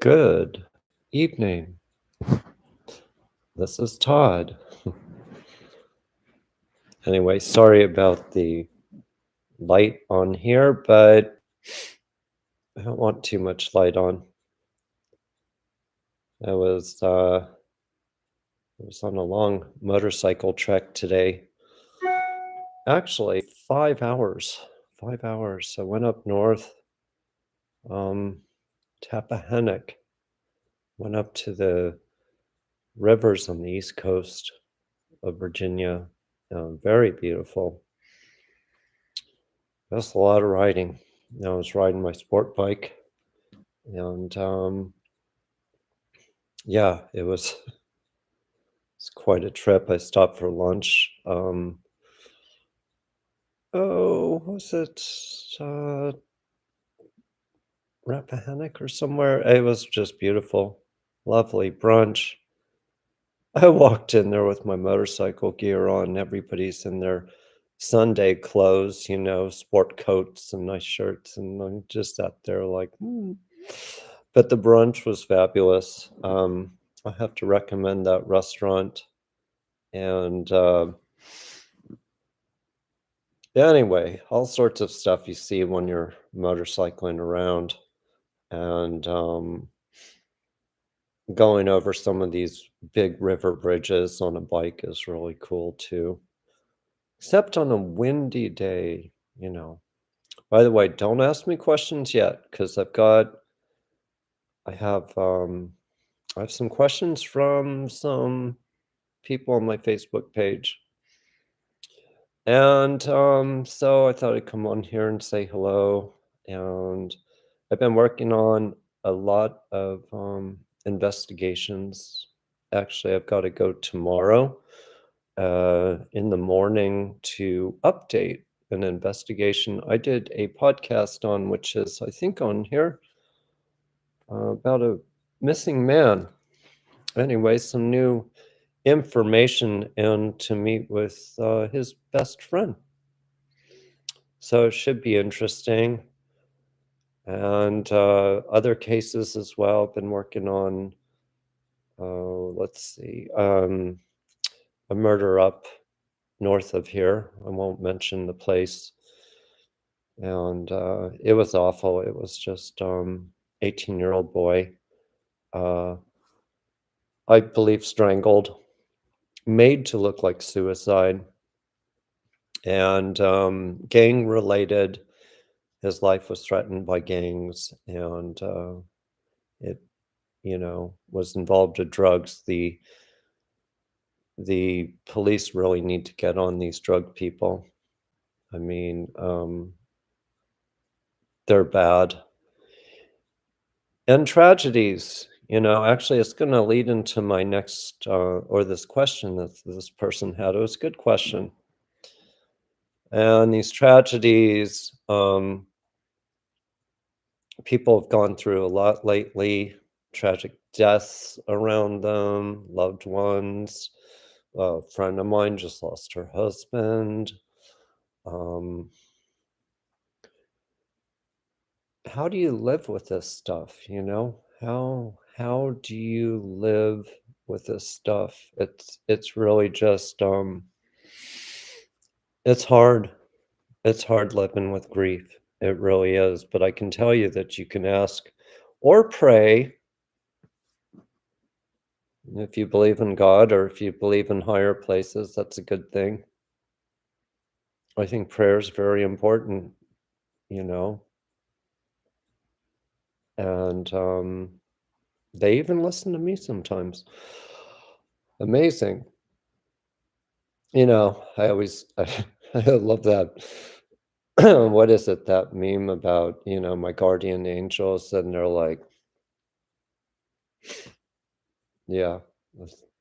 Good evening. This is Todd. Anyway, sorry about the light on here, but I don't want too much light on. I was on a long motorcycle trek today. Actually, 5 hours. 5 hours. I went up north, um, Tappahannock. Went up to the rivers on the east coast of Virginia. Very beautiful. That's a lot of riding. I was riding my sport bike, and yeah, it's quite a trip. I stopped for lunch. Oh, was it Rappahannock or somewhere? It was just beautiful, lovely brunch. I walked in there with my motorcycle gear on. Everybody's in their Sunday clothes, sport coats and nice shirts, and I'm just out there like, But the brunch was fabulous. I have to recommend that restaurant. And anyway, all sorts of stuff you see when you're motorcycling around, and going over some of these big river bridges on a bike is really cool too. Except on a windy day. By the way, don't ask me questions yet because I have I have some questions from some people on my Facebook page. And so I thought I'd come on here and say hello. And I've been working on a lot of investigations. Actually, I've got to go tomorrow in the morning to update an investigation I did a podcast on, which is, I think, on here about a missing man. Anyway, some new information and to meet with his best friend. So it should be interesting. And other cases as well. I've been working on, let's see, a murder up north of here. I won't mention the place. And it was awful. It was just 18-year-old boy, uh, I believe strangled, made to look like suicide, and gang related. His life was threatened by gangs, and it, was involved with drugs. The police really need to get on these drug people. I mean, they're bad. And tragedies, actually, it's going to lead into my next, or this question that this person had. It was a good question. And these tragedies, people have gone through a lot lately, tragic deaths around them, loved ones. A friend of mine just lost her husband. How do you live with this stuff, How do you live with this stuff? It's really just, it's hard. It's hard living with grief. It really is, but I can tell you that you can ask or pray if you believe in God or if you believe in higher places. That's a good thing. I think prayer is very important, you know, and they even listen to me sometimes. Amazing. I always I love that. What is it, that meme about, my guardian angels, and they're like, yeah,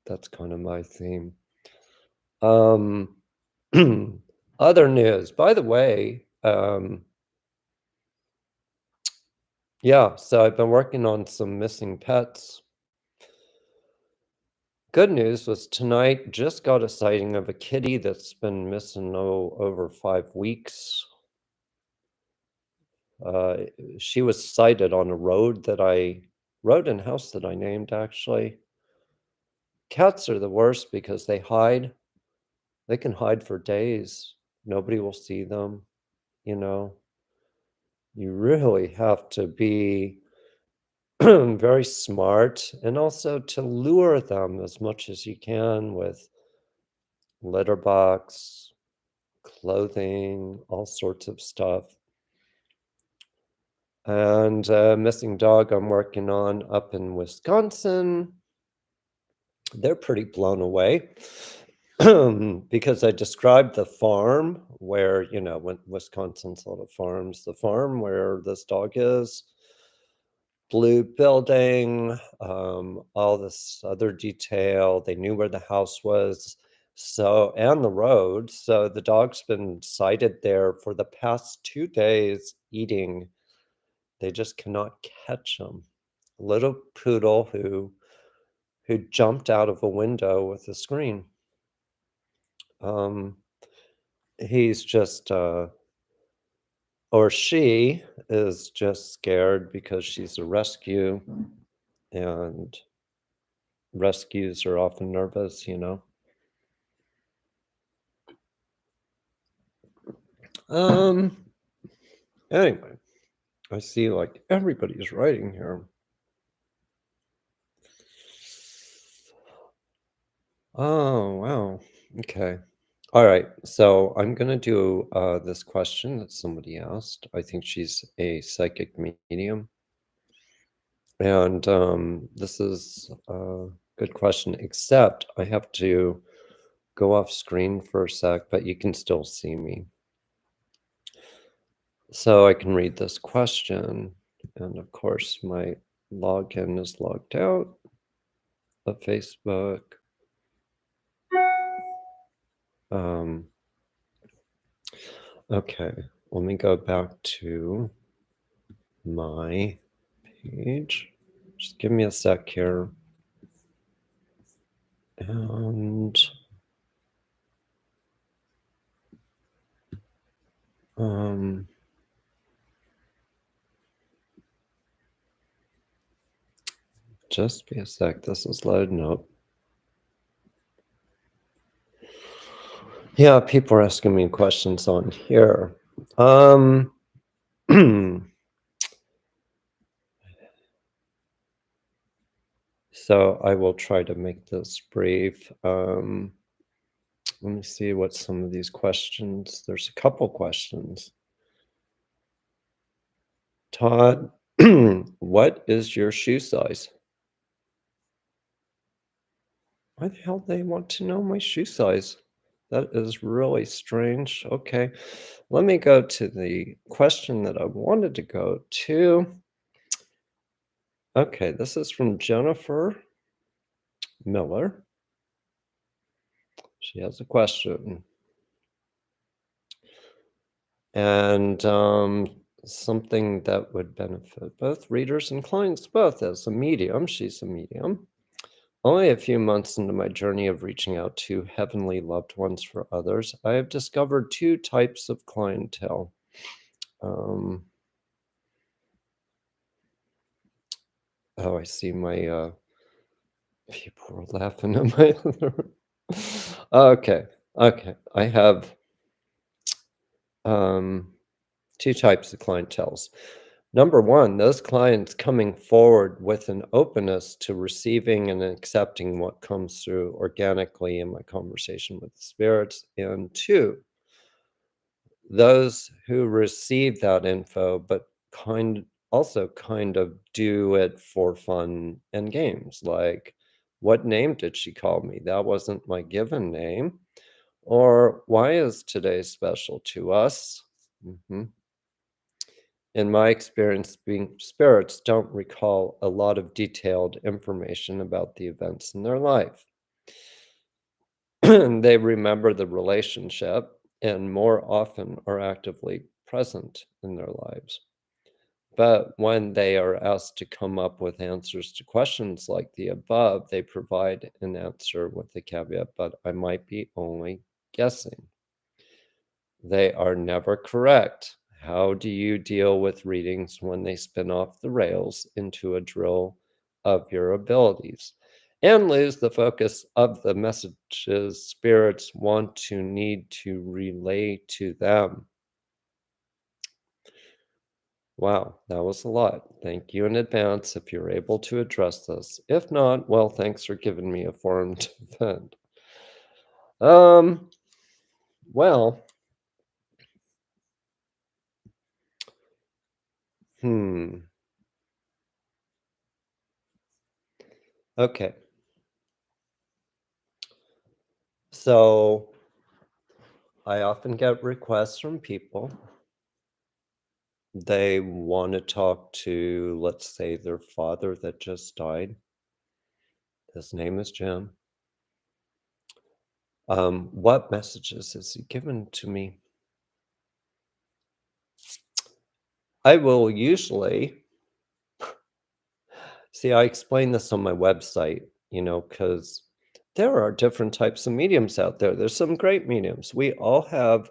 that's kind of my theme. Um, other news, by the way, yeah, so I've been working on some missing pets. Good news was tonight just got a sighting of a kitty that's been missing over 5 weeks. Uh, she was sighted on a road that I rodent house that I named, actually. Cats are the worst because they hide. They can hide for days. Nobody will see them, you know? You really have to be very smart and also to lure them as much as you can with litter box, clothing, all sorts of stuff. And missing dog I'm working on up in Wisconsin. They're pretty blown away because I described the farm where, when Wisconsin's a lot of farms, the farm where this dog is, blue building, all this other detail. They knew where the house was. So, and the road. So the dog's been sighted there for the past 2 days eating. They just cannot catch him. Little poodle who jumped out of a window with a screen. Um, he's just, or she is just scared because she's a rescue, and rescues are often nervous. Um, anyway, I see like everybody's writing here. Oh, wow. Okay. All right. So I'm gonna do this question that somebody asked. I think she's a psychic medium. And this is a good question, except I have to go off screen for a sec, but you can still see me. So I can read this question. And of course, my login is logged out of Facebook. Um, okay, let me go back to my page. Just give me a sec here. And um, just be a sec. This is loading up. Yeah, people are asking me questions on here. So I will try to make this brief. Let me see what some of these questions. There's a couple questions. Todd, what is your shoe size? Why the hell they want to know my shoe size? That is really strange. Okay, let me go to the question that I wanted to go to. Okay, this is from Jennifer Miller. She has a question. And something that would benefit both readers and clients, both. As a medium, she's a medium. Only a few months into my journey of reaching out to heavenly loved ones for others, I have discovered two types of clientele. Oh, I see my people are laughing at my Okay, okay. I have two types of clienteles. Number one, those clients coming forward with an openness to receiving and accepting what comes through organically in my conversation with the spirits. And two, those who receive that info, but kind of do it for fun and games. Like, what name did she call me? That wasn't my given name. Or why is today special to us? Mhm. In my experience, being spirits don't recall a lot of detailed information about the events in their life. They remember the relationship and more often are actively present in their lives. But when they are asked to come up with answers to questions like the above, they provide an answer with the caveat, but I might be only guessing. They are never correct. How do you deal with readings when they spin off the rails into a drill of your abilities and lose the focus of the messages spirits want to need to relay to them. Wow, that was a lot. Thank you in advance if you're able to address this. If not, well, thanks for giving me a forum to vent. Um, well, hmm. Okay. So I often get requests from people. They want to talk to, let's say, their father that just died. His name is Jim. What messages has he given to me? I will usually see, I explain this on my website, because there are different types of mediums out there. There's some great mediums. We all have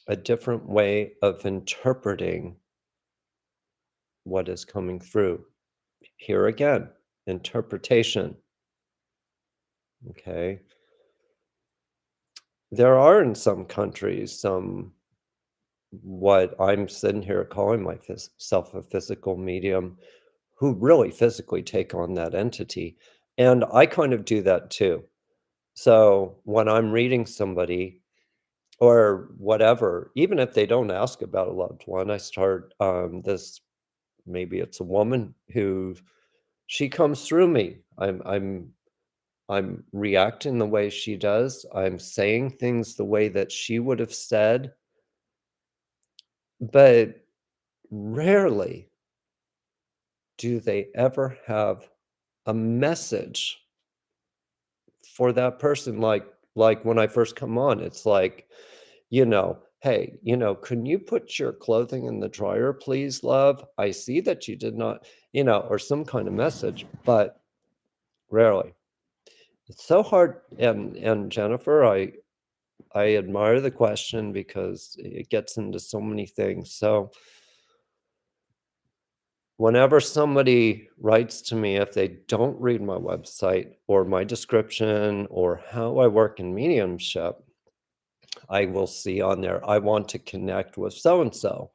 a different way of interpreting what is coming through. Here again, interpretation. Okay. There are in some countries some what I'm sitting here calling myself a physical medium who really physically take on that entity. And I kind of do that too. So when I'm reading somebody or whatever, even if they don't ask about a loved one, I start this maybe it's a woman who she comes through me. I'm reacting the way she does. I'm saying things the way that she would have said, but rarely do they ever have a message for that person. Like when I first come on, it's like, hey, can you put your clothing in the dryer, please, love? I see that you did not, or some kind of message, but rarely. It's so hard. And Jennifer, I admire the question because it gets into so many things. So whenever somebody writes to me, if they don't read my website or my description or how I work in mediumship, I will see on there, I want to connect with so and so.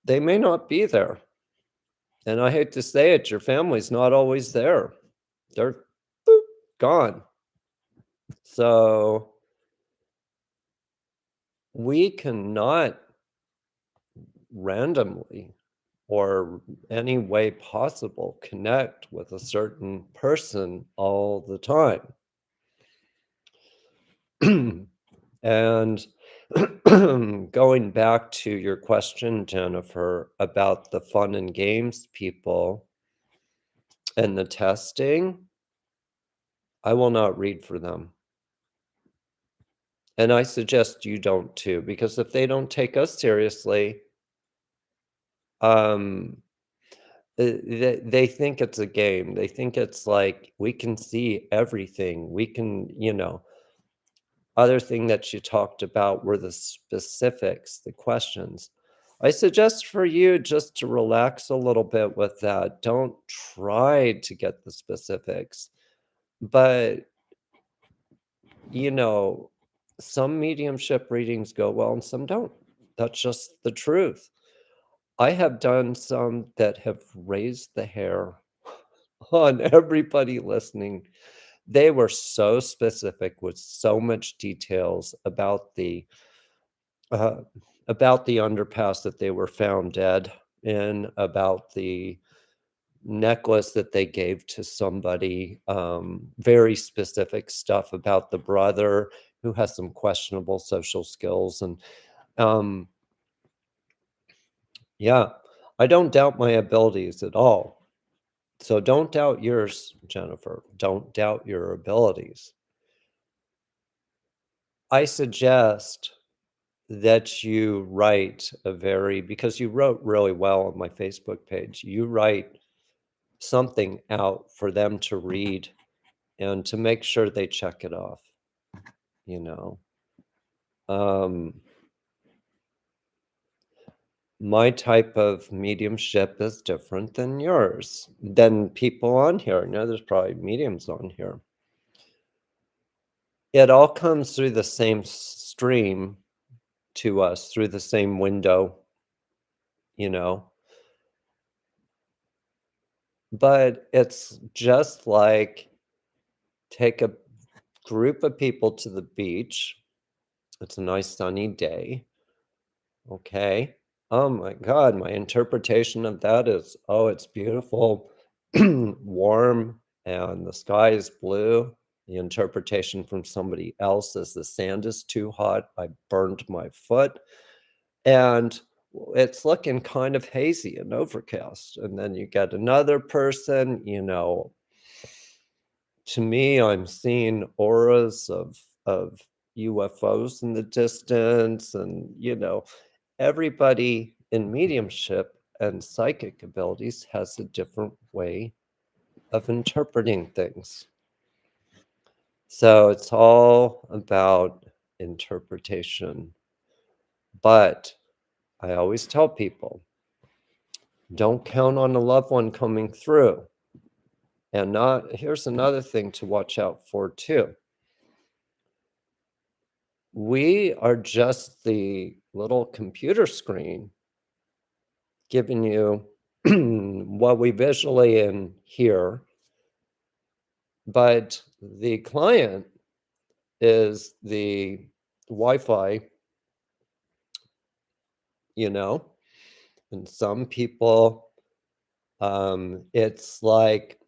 They may not be there. And I hate to say it, your family's not always there. They're boop, gone. So we cannot randomly or any way possible connect with a certain person all the time. And going back to your question, Jennifer, about the fun and games people and the testing, I will not read for them. And I suggest you don't too, because if they don't take us seriously, um, they think it's a game. They think it's like we can see everything. We can, other thing that you talked about were the specifics, the questions. I suggest for you just to relax a little bit with that. Don't try to get the specifics. But, you know, some mediumship readings go well and some don't. That's just the truth. I have done some that have raised the hair on everybody listening. They were so specific with so much details uh, about the underpass that they were found dead in, about the necklace that they gave to somebody, very specific stuff about the brother who has some questionable social skills. And um, yeah, I don't doubt my abilities at all. So don't doubt yours, Jennifer. Don't doubt your abilities. I suggest that you write because you wrote really well on my Facebook page. You write something out for them to read and to make sure they check it off, you know. Um, My type of mediumship is different than yours, than people on here. I know there's probably mediums on here. It all comes through the same stream to us, through the same window, you know? But it's just like take a group of people to the beach. It's a nice sunny day. Okay. Oh my God, my interpretation of that is, oh, it's beautiful, warm, and the sky is blue. The interpretation from somebody else is the sand is too hot. I burned my foot. And it's looking kind of hazy and overcast. And then you get another person, to me, I'm seeing auras of UFOs in the distance, and everybody in mediumship and psychic abilities has a different way of interpreting things. So it's all about interpretation. But I always tell people, don't count on a loved one coming through. And here's another thing to watch out for too. We are just the little computer screen giving you what we visually and hear, but the client is the Wi-Fi, and some people, it's like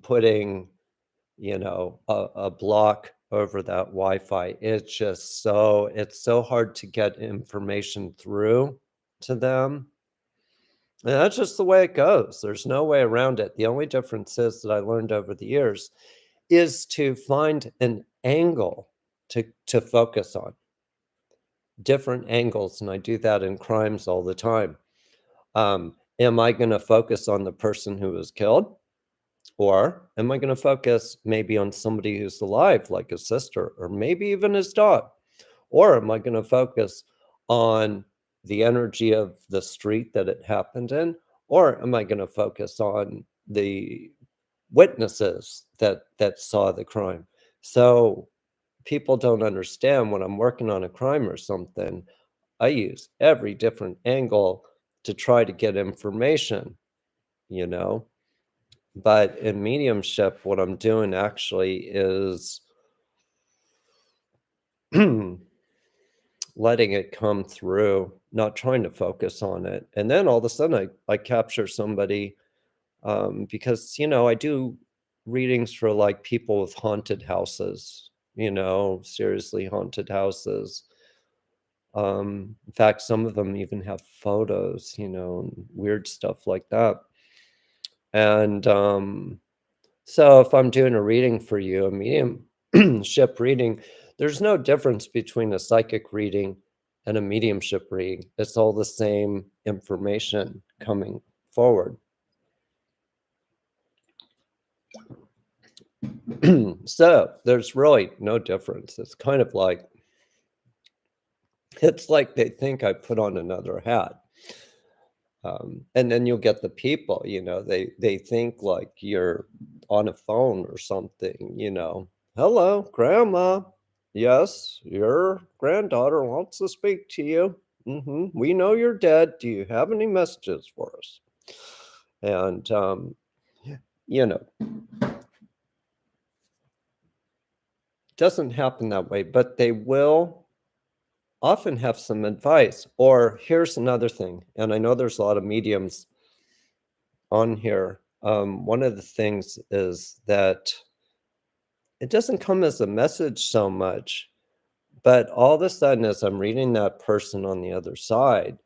putting, a block over that Wi-Fi. It's so hard to get information through to them. And that's just the way it goes. There's no way around it. The only difference is that I learned over the years is to find an angle to focus on, different angles, and I do that in crimes all the time. Am I going to focus on the person who was killed? Or am I going to focus maybe on somebody who's alive, like his sister, or maybe even his dog? Or am I going to focus on the energy of the street that it happened in? Or am I going to focus on the witnesses that saw the crime? So people don't understand when I'm working on a crime or something, I use every different angle to try to get information, you know? But in mediumship, what I'm doing actually is letting it come through, not trying to focus on it. And then all of a sudden I capture somebody, because, I do readings for like people with haunted houses, seriously haunted houses. In fact, some of them even have photos, and weird stuff like that. And so if I'm doing a reading for you, a mediumship reading, there's no difference between a psychic reading and a mediumship reading. It's all the same information coming forward. So there's really no difference. It's like they think I put on another hat. And then you'll get the people, they think like you're on a phone or something, hello, grandma. Yes, your granddaughter wants to speak to you. We know you're dead. Do you have any messages for us? And, you know, doesn't happen that way, but they will often have some advice. Or here's another thing, and I know there's a lot of mediums on here. One of the things is that it doesn't come as a message so much, but all of a sudden, as I'm reading that person on the other side,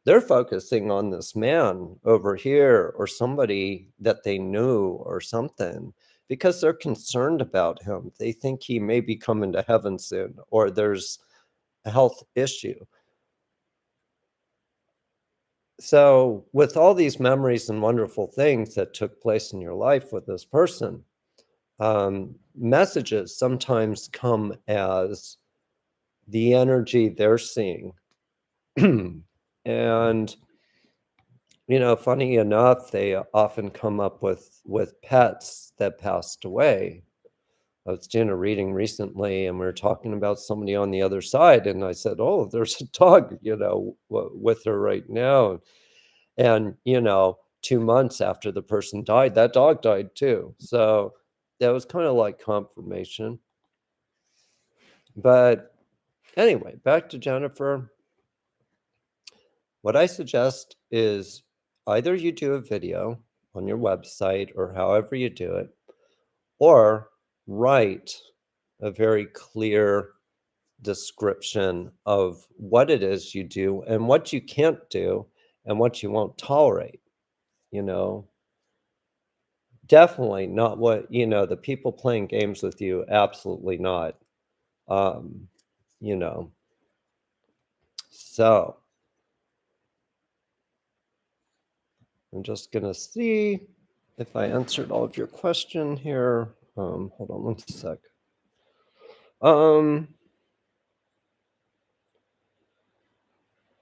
they're focusing on this man over here or somebody that they knew or something because they're concerned about him. They think he may be coming to heaven soon, or there's a health issue. So, with all these memories and wonderful things that took place in your life with this person, messages sometimes come as the energy they're seeing. And, funny enough, they often come up with pets that passed away. I was doing a reading recently, and we were talking about somebody on the other side, and I said, "Oh, there's a dog, with her right now." And, 2 months after the person died, that dog died too. So, that was kinda like confirmation. But anyway, back to Jennifer. What I suggest is either you do a video on your website or however you do it, or write a very clear description of what it is you do and what you can't do and what you won't tolerate, you know? Definitely not the people playing games with you, absolutely not. Um, you know, so I'm just gonna see if I answered all of your question here. Hold on one sec. Um,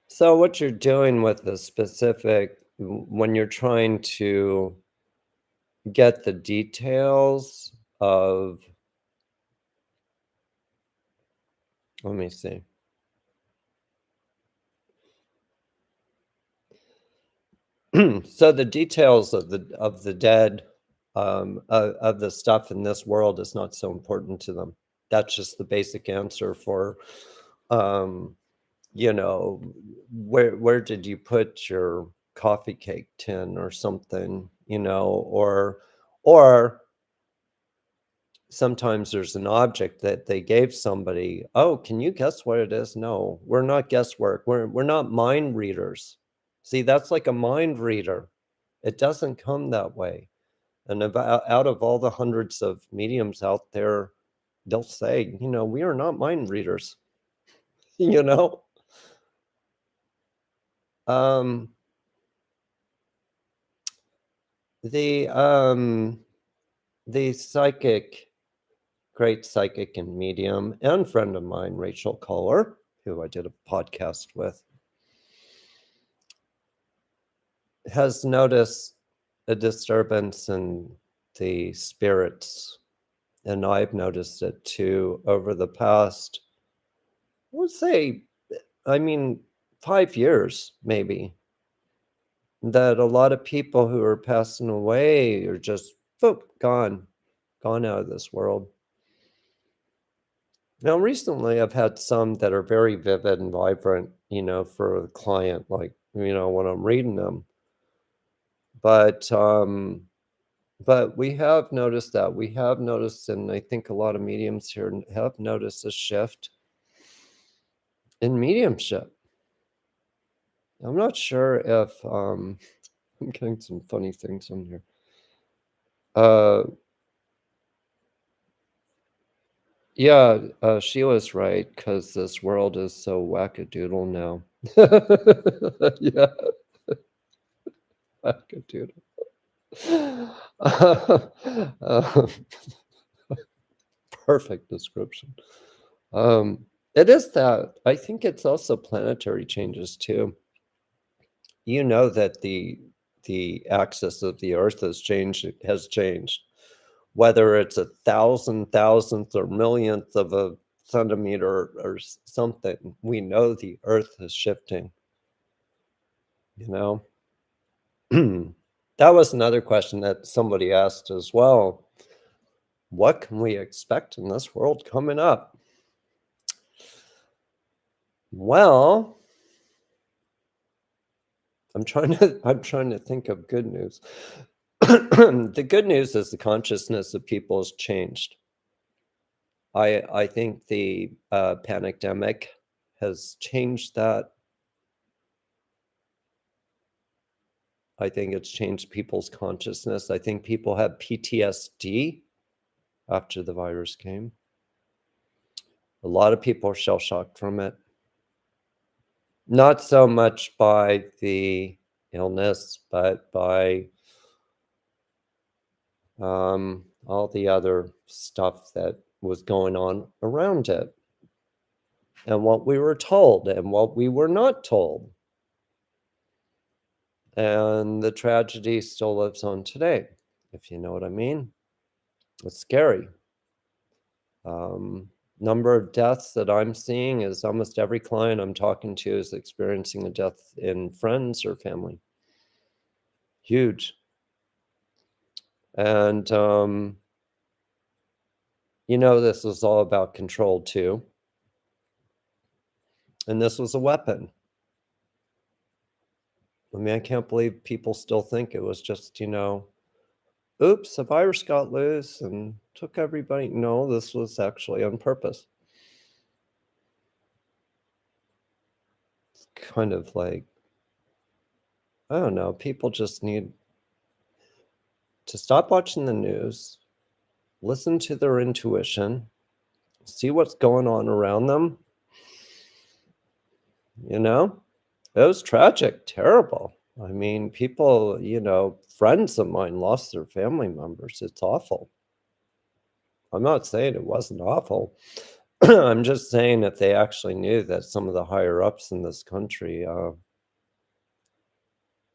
so what you're doing with the specific when you're trying to get the details of, let me see. So the details of the dead, of the stuff in this world is not so important to them. That's just the basic answer for, um, you know, where did you put your coffee cake tin or something, or sometimes there's an object that they gave somebody. Oh, can you guess what it is? No, we're not guesswork. We're not mind readers. See, that's like a mind reader. It doesn't come that way. And about out of all the hundreds of mediums out there, they'll say, we are not mind readers. you know? Um, the the great psychic and medium and friend of mine, Rachel Kohler, who I did a podcast with, has noticed a disturbance in the spirits. And I've noticed it too over the past, I would say, I mean, 5 years maybe, that a lot of people who are passing away are just, boop, gone out of this world. Now, recently, I've had some that are very vivid and vibrant, for the client, like, when I'm reading them. But, we have noticed that. We have noticed, and I think a lot of mediums here have noticed a shift in mediumship. I'm not sure if, I'm getting some funny things on here. Uh, yeah, Sheila's right, because this world is so wackadoodle now. Yeah, wackadoodle. Uh, perfect description. It is that. I think it's also planetary changes too. You know that the axis of the Earth has changed. Whether it's a thousandth or millionth of a centimeter or something, we know the Earth is shifting. You know, that was another question that somebody asked as well. What can we expect in this world coming up? Well, I'm trying to think of good news. The good news is the consciousness of people has changed. I think the pandemic has changed that. I think it's changed people's consciousness. I think people have PTSD after the virus came. A lot of people are shell shocked from it. Not so much by the illness, but by all the other stuff that was going on around it, and what we were told and what we were not told. And the tragedy still lives on today, if you know what I mean. It's scary. Um, Number of deaths that I'm seeing is almost every client I'm talking to is experiencing a death in friends or family. Huge. And, this is all about control too. And this was a weapon. I mean, I can't believe people still think it was just, oops, a virus got loose and took everybody. No, this was actually on purpose. It's kind of like, I don't know, people just need to stop watching the news, listen to their intuition, see what's going on around them, you know? It was tragic, terrible. I mean, people, friends of mine lost their family members. It's awful. I'm not saying it wasn't awful. I'm just saying if they actually knew that some of the higher ups in this country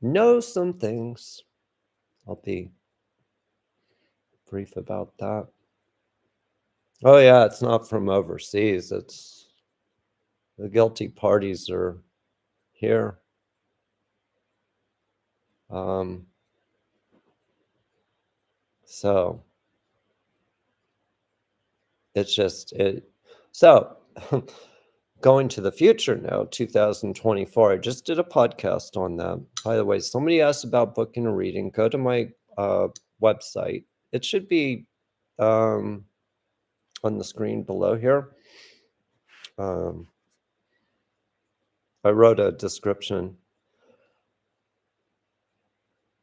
know some things. I'll be brief about that. Oh, yeah, it's not from overseas. It's the guilty parties are here. Um, so it's just it. So going to the future now, 2024. I just did a podcast on that. By the way, somebody asked about booking a reading. Go to my website. It should be um, on the screen below here. Um, I wrote a description.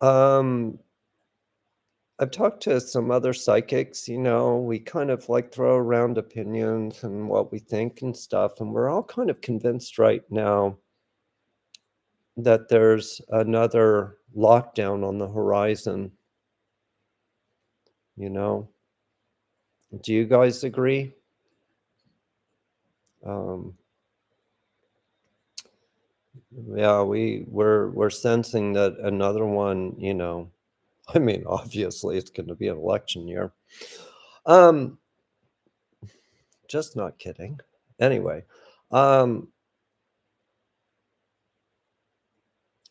Um, I've talked to some other psychics, we kind of like throw around opinions and what we think and stuff, and we're all kind of convinced right now that there's another lockdown on the horizon, you know? Do you guys agree? Um, yeah, we're sensing that another one, I mean, obviously it's going to be an election year. Um, just not kidding. Anyway, um,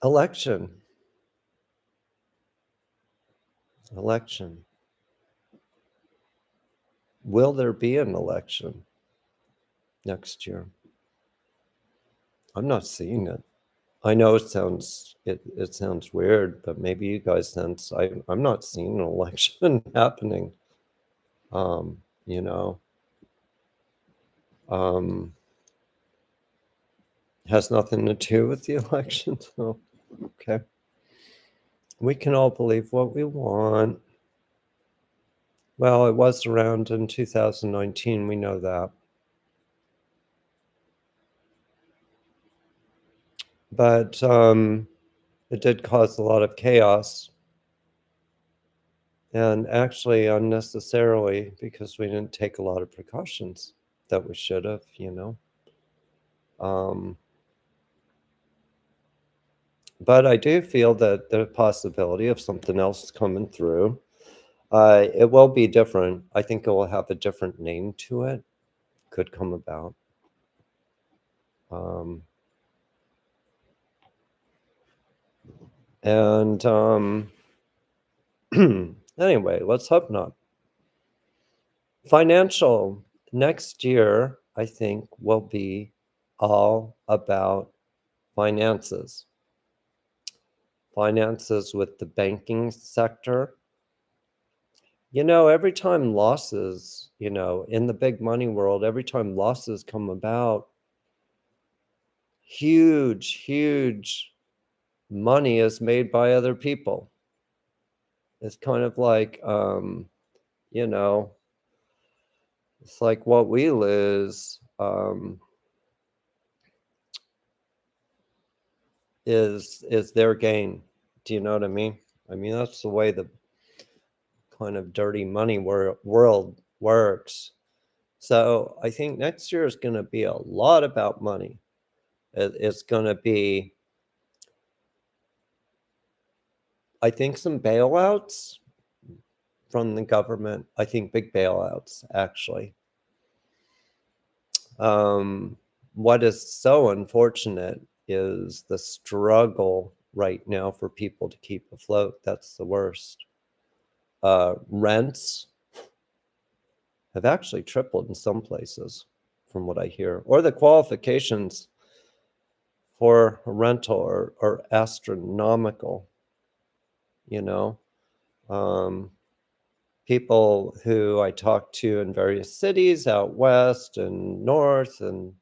election, election. Will there be an election next year? I'm not seeing it. I know it sounds weird, but maybe you guys sense I'm not seeing an election happening. You know, um, has nothing to do with the election. So, okay, we can all believe what we want. Well, it was around in 2019. We know that, but it did cause a lot of chaos. And actually unnecessarily because we didn't take a lot of precautions that we should have, Um, but I do feel that the possibility of something else coming through, it will be different. I think it will have a different name to it, could come about. Um, and anyway, let's hope not. Financial next year, I think, will be all about finances. Finances with the banking sector. Every time losses, in the big money world, every time losses come about, huge, huge money is made by other people. It's kind of like, you know, it's like what we lose is their gain. Do you know what I mean? I mean, that's the way the kind of dirty money world works. So I think next year is going to be a lot about money. It's going to be I think some bailouts from the government. I think big bailouts, actually. What is so unfortunate is the struggle right now for people to keep afloat. That's the worst. Rents have actually tripled in some places, from what I hear, or the qualifications for a rental are astronomical. You know, um, people who I talk to in various cities out west and north and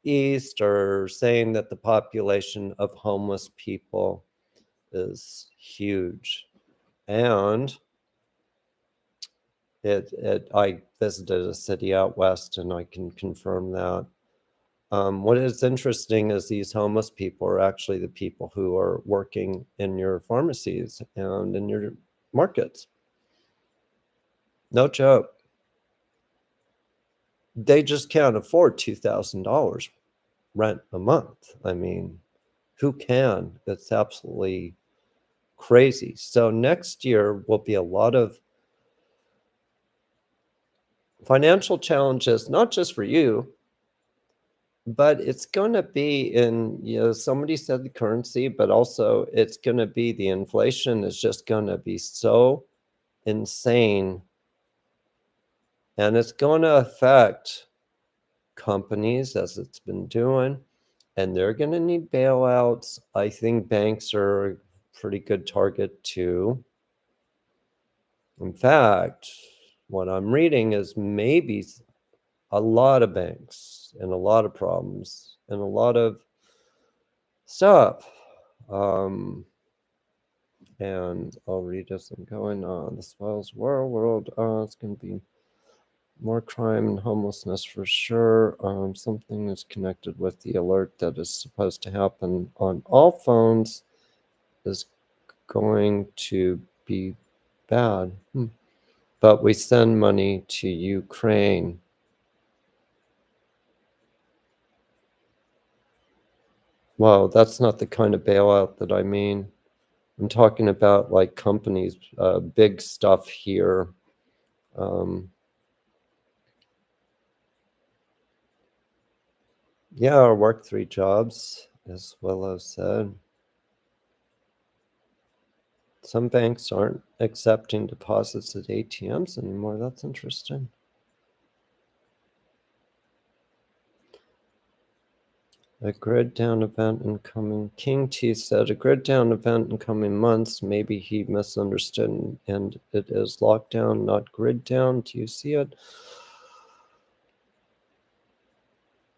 east are saying that the population of homeless people is huge. And I visited a city out west and I can confirm that. What is interesting is these homeless people are actually the people who are working in your pharmacies and in your markets. No joke. They just can't afford $2,000 rent a month. I mean, who can? It's absolutely crazy. So next year will be a lot of financial challenges, not just for you, but it's going to be in, somebody said the currency, but also it's going to be the inflation is just going to be so insane. And it's going to affect companies as it's been doing, and they're going to need bailouts. I think banks are a pretty good target too. In fact, what I'm reading is maybe a lot of banks and a lot of problems and a lot of stuff. And I'll read as I'm going on. The swells world. It's going to be more crime and homelessness for sure. Something is connected with the alert that is supposed to happen on all phones is going to be bad. But we send money to Ukraine. Well, that's not the kind of bailout that I mean. I'm talking about like companies, big stuff here. Yeah, I work 3 jobs, as well as said. Some banks aren't accepting deposits at ATMs anymore. That's interesting. A grid down event in coming. King T said a grid down event in coming months. Maybe he misunderstood and it is lockdown, not grid down. Do you see it?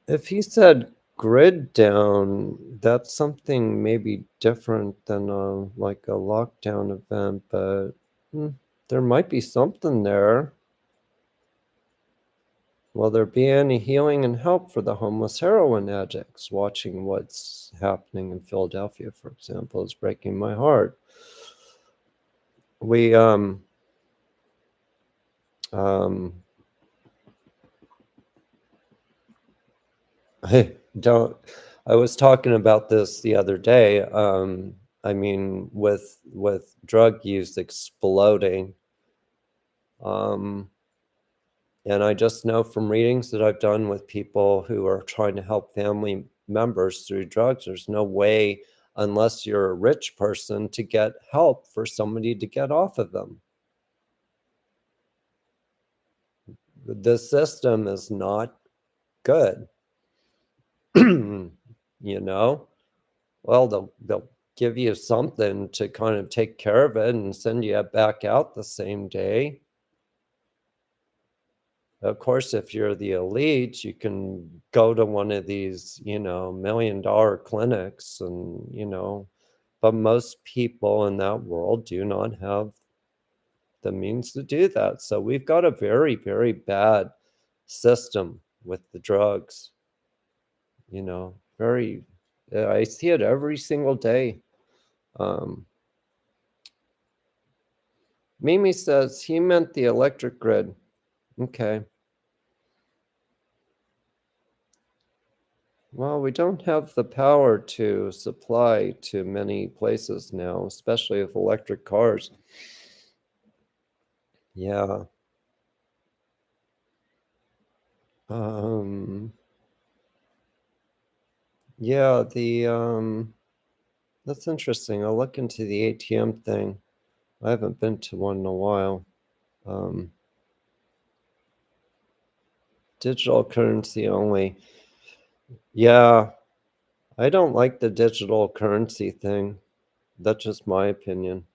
If he said grid down, that's something maybe different than like a lockdown event, but there might be something there. Will there be any healing and help for the homeless heroin addicts? Watching what's happening in Philadelphia, for example, is breaking my heart. We I don't. I was talking about this the other day. I mean, with drug use exploding, um, and I just know from readings that I've done with people who are trying to help family members through drugs, there's no way, unless you're a rich person, to get help for somebody to get off of them. The system is not good. You know? Well, they'll give you something to kind of take care of it and send you back out the same day. Of course, if you're the elite, you can go to one of these, $1 million clinics and, but most people in that world do not have the means to do that. So we've got a very, very bad system with the drugs, very, I see it every single day. Mimi says he meant the electric grid. Okay. Well, we don't have the power to supply to many places now, especially with electric cars. Yeah. Um, yeah, that's interesting. I'll look into the ATM thing. I haven't been to one in a while. Um, Digital currency only. Yeah, I don't like the digital currency thing. That's just my opinion.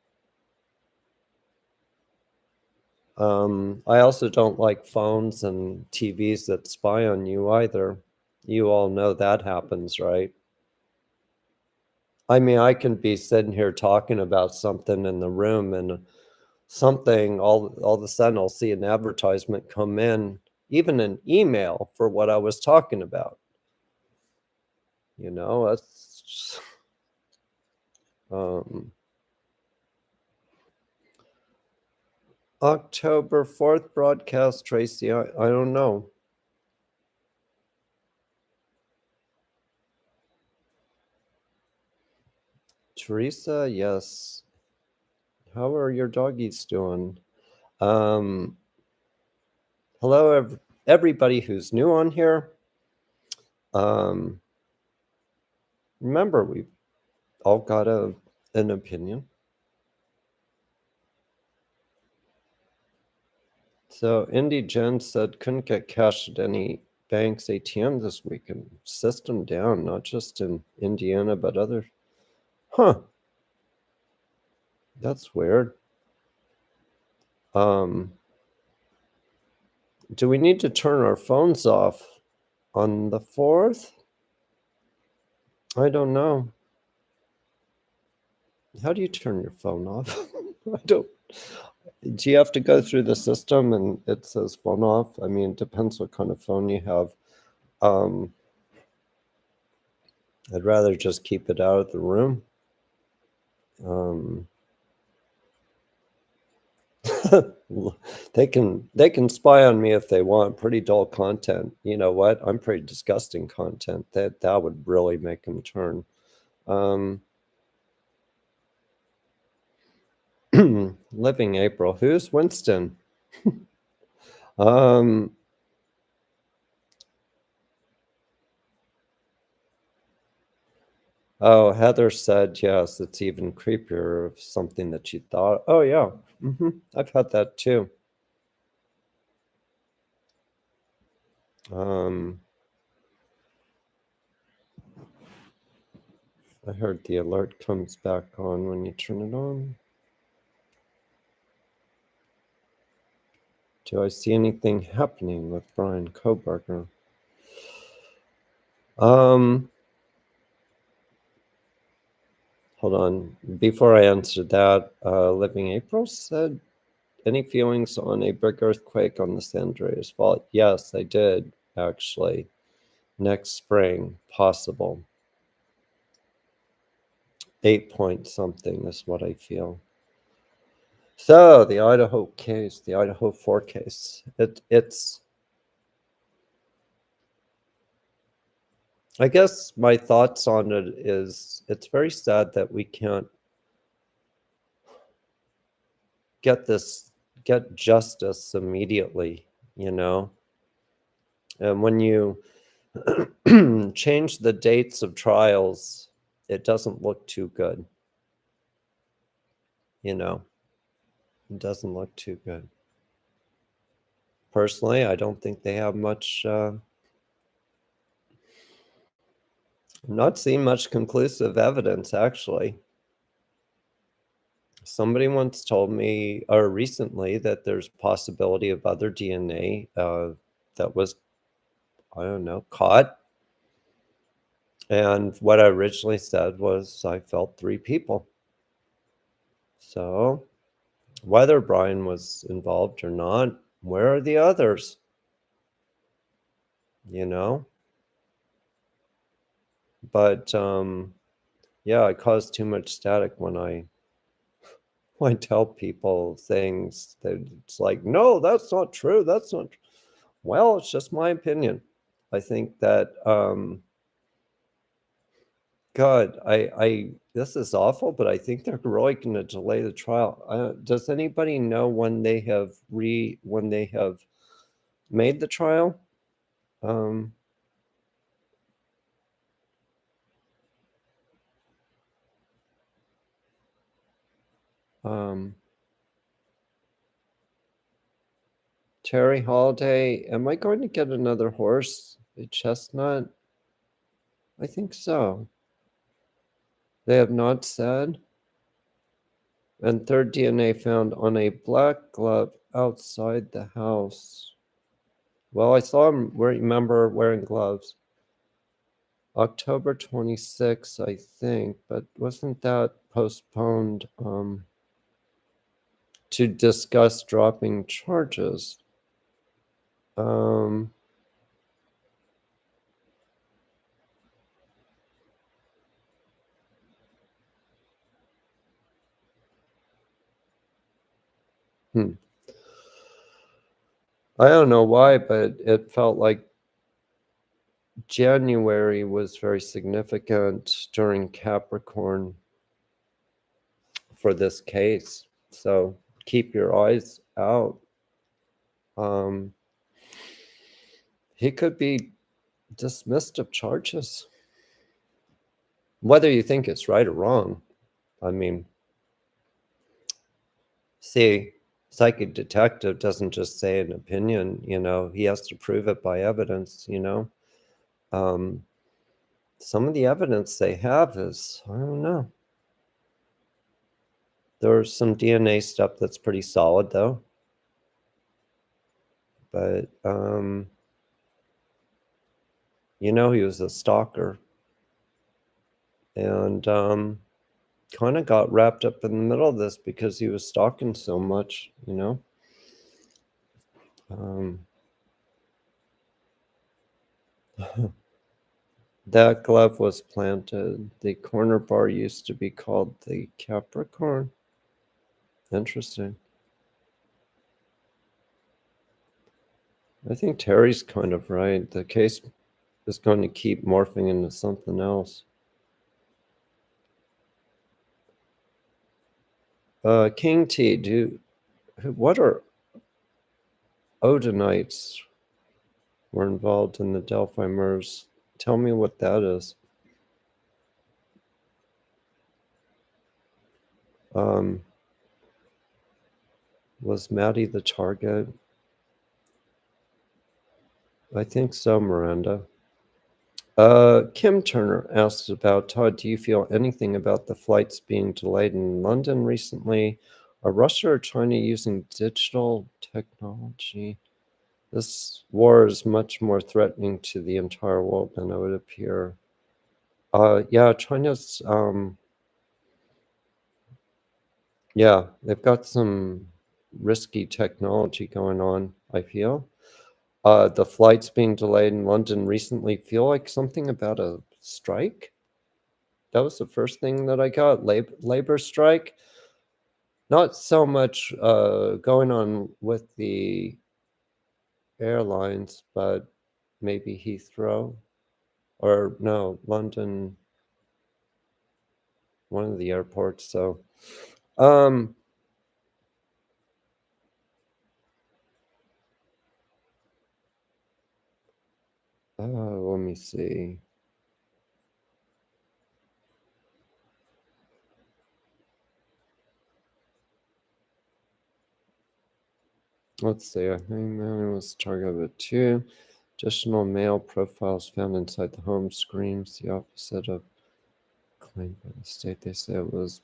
I also don't like phones and TVs that spy on you either. You all know that happens, right? I mean, I can be sitting here talking about something in the room and something all of a sudden I'll see an advertisement come in, even an email for what I was talking about. That's um October 4th broadcast, Tracy. I don't know. Teresa, yes. How are your doggies doing? Um, Hello, everybody who's new on here. Um, Remember, we've all got an opinion. So, Indy Jen said couldn't get cash at any bank's ATM this weekend. System down, not just in Indiana, but other. Huh, that's weird. Um, do we need to turn our phones off on the 4th? I don't know. How do you turn your phone off? I don't. Do you have to go through the system and it says phone off? I mean, it depends what kind of phone you have. Um, I'd rather just keep it out of the room. Um, they can spy on me if they want. Pretty dull content. You know what? I'm pretty disgusting content. That would really make them turn. Um, Living April. Who's Winston? Um, oh, Heather said yes. It's even creepier of something that you thought. Oh yeah, I've had that too. Um, I heard the alert comes back on when you turn it on. Do I see anything happening with Brian Koberger? Um, Hold on. Before I answer that, Living April said, any feelings on a big earthquake on the San Andreas Fault? Yes, I did, actually. Next spring, possible. 8 point something is what I feel. So the Idaho case, the Idaho 4 case, it's I guess my thoughts on it is it's very sad that we can't get justice immediately, you know? And when you change the dates of trials, it doesn't look too good, you know? It doesn't look too good. Personally, I don't think they have much, I'm not seeing much conclusive evidence, actually. Somebody once told me, or recently, that there's possibility of other DNA that was, I don't know, caught. And what I originally said was I felt three people. So whether Brian was involved or not, where are the others? You know? But yeah, I cause too much static when I tell people things that it's like, no, that's not true. That's not well, it's just my opinion. I think that God, this is awful, but I think they're really going to delay the trial. Does anybody know when they have made the trial? Um, um, Terry Holiday, am I going to get another horse? A chestnut? I think so. They have not said. And third DNA found on a black glove outside the house. Well, I saw him remember wearing gloves. October 26th, I think, but wasn't that postponed to discuss dropping charges? Um, hmm. I don't know why, but it felt like January was very significant during Capricorn for this case. So keep your eyes out. Um, he could be dismissed of charges. Whether you think it's right or wrong, I mean, see, psychic detective doesn't just say an opinion, he has to prove it by evidence. Um, some of the evidence they have is, I don't know. There's some DNA stuff that's pretty solid, though. But, he was a stalker and kind of got wrapped up in the middle of this because he was stalking so much. Um, that glove was planted. The corner bar used to be called the Capricorn. Interesting. I think Terry's kind of right. The case is going to keep morphing into something else. King T, what are Odinites were involved in the Delphi murders? Tell me what that is. Was Maddie the target? I think so, Miranda. Kim Turner asks about Todd. Do you feel anything about the flights being delayed in London recently? Are Russia or China using digital technology? This war is much more threatening to the entire world than it would appear. Yeah, China's, yeah, they've got some risky technology going on, I feel. The flights being delayed in London recently feel like something about a strike. That was the first thing that I got. Labor strike. Not so much going on with the airlines, but maybe Heathrow or no, London, one of the airports. So, um, let me see. Let's see. I think man was target of it too. Additional male profiles found inside the home screams the opposite of claimed by the state. They say it was.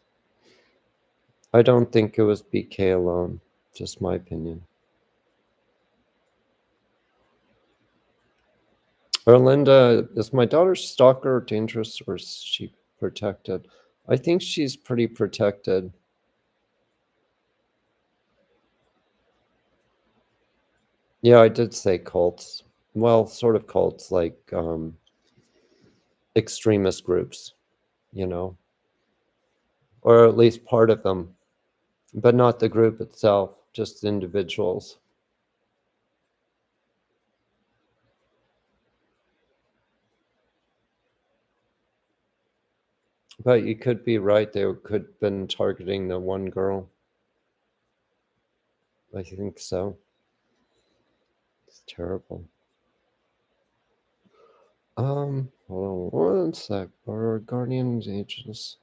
I don't think it was BK alone. Just my opinion. Erlinda, is my daughter stalker dangerous or is she protected? I think she's pretty protected. Yeah, I did say cults. Well, sort of cults like extremist groups, or at least part of them, but not the group itself, just individuals. But you could be right. They could have been targeting the one girl. I think so. It's terrible. Hold on one sec. Our guardian angels.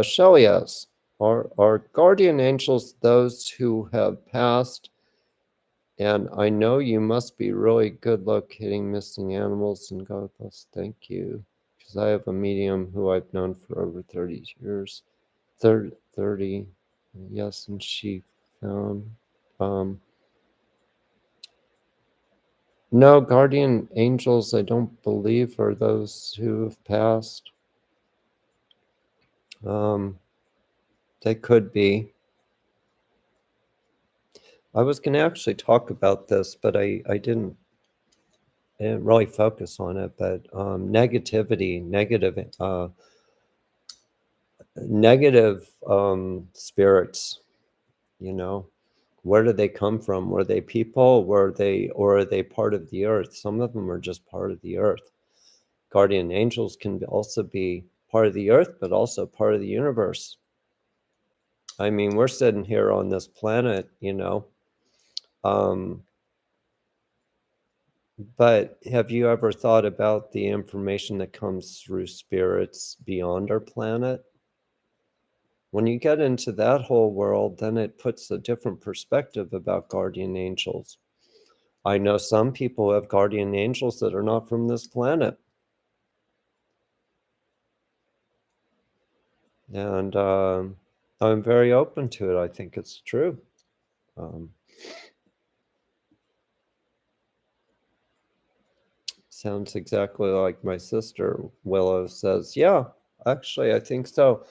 Shelley asks, are guardian angels those who have passed? And I know you must be really good locating missing animals, and God bless. Thank you. Because I have a medium who I've known for over 30 years. 30, yes, and she found. Um, no, guardian angels, I don't believe, are those who have passed. They could be. I was going to actually talk about this, but I didn't really focus on it. But negativity, negative spirits, you know, where do they come from? Were they people? Or are they part of the earth? Some of them are just part of the earth. Guardian angels can also be part of the earth, but also part of the universe. I mean, we're sitting here on this planet, but have you ever thought about the information that comes through spirits beyond our planet? When you get into that whole world, then it puts a different perspective about guardian angels. I know some people have guardian angels that are not from this planet. And I'm very open to it. I think it's true. Um, sounds exactly like my sister Willow says. Yeah, actually, I think so.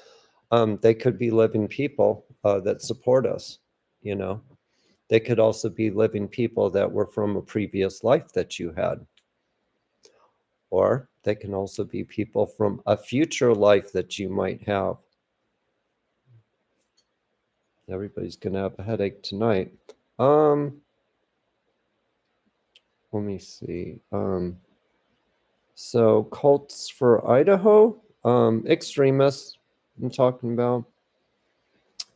They could be living people that support us, you know. They could also be living people that were from a previous life that you had. Or they can also be people from a future life that you might have. Everybody's going to have a headache tonight. Let me see. So cults for Idaho, extremists I'm talking about.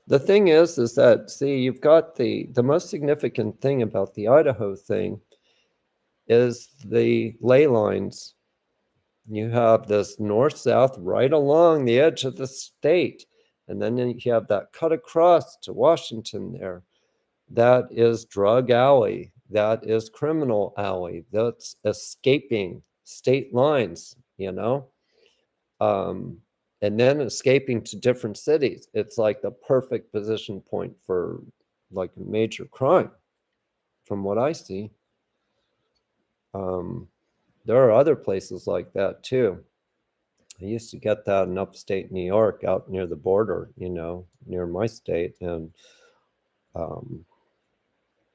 The thing is that, see, you've got the most significant thing about the Idaho thing is the ley lines. You have this north-south right along the edge of the state, and then you have that cut across to Washington there. That is drug alley. That is criminal alley. That's escaping state lines, and then escaping to different cities. It's like the perfect position point for like a major crime, from what I see. There are other places like that too. I used to get that in upstate New York, out near the border, near my state. And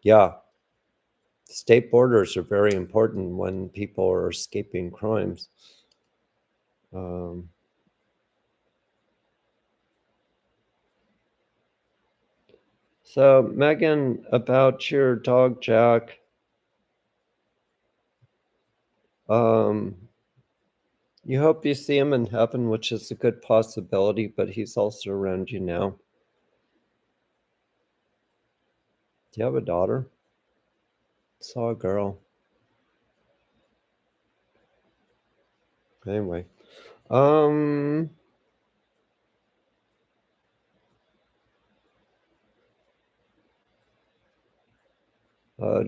yeah, state borders are very important when people are escaping crimes. So, Megan, about your dog, Jack, you hope you see him in heaven, which is a good possibility, but he's also around you now. Do you have a daughter? Saw a girl. Anyway.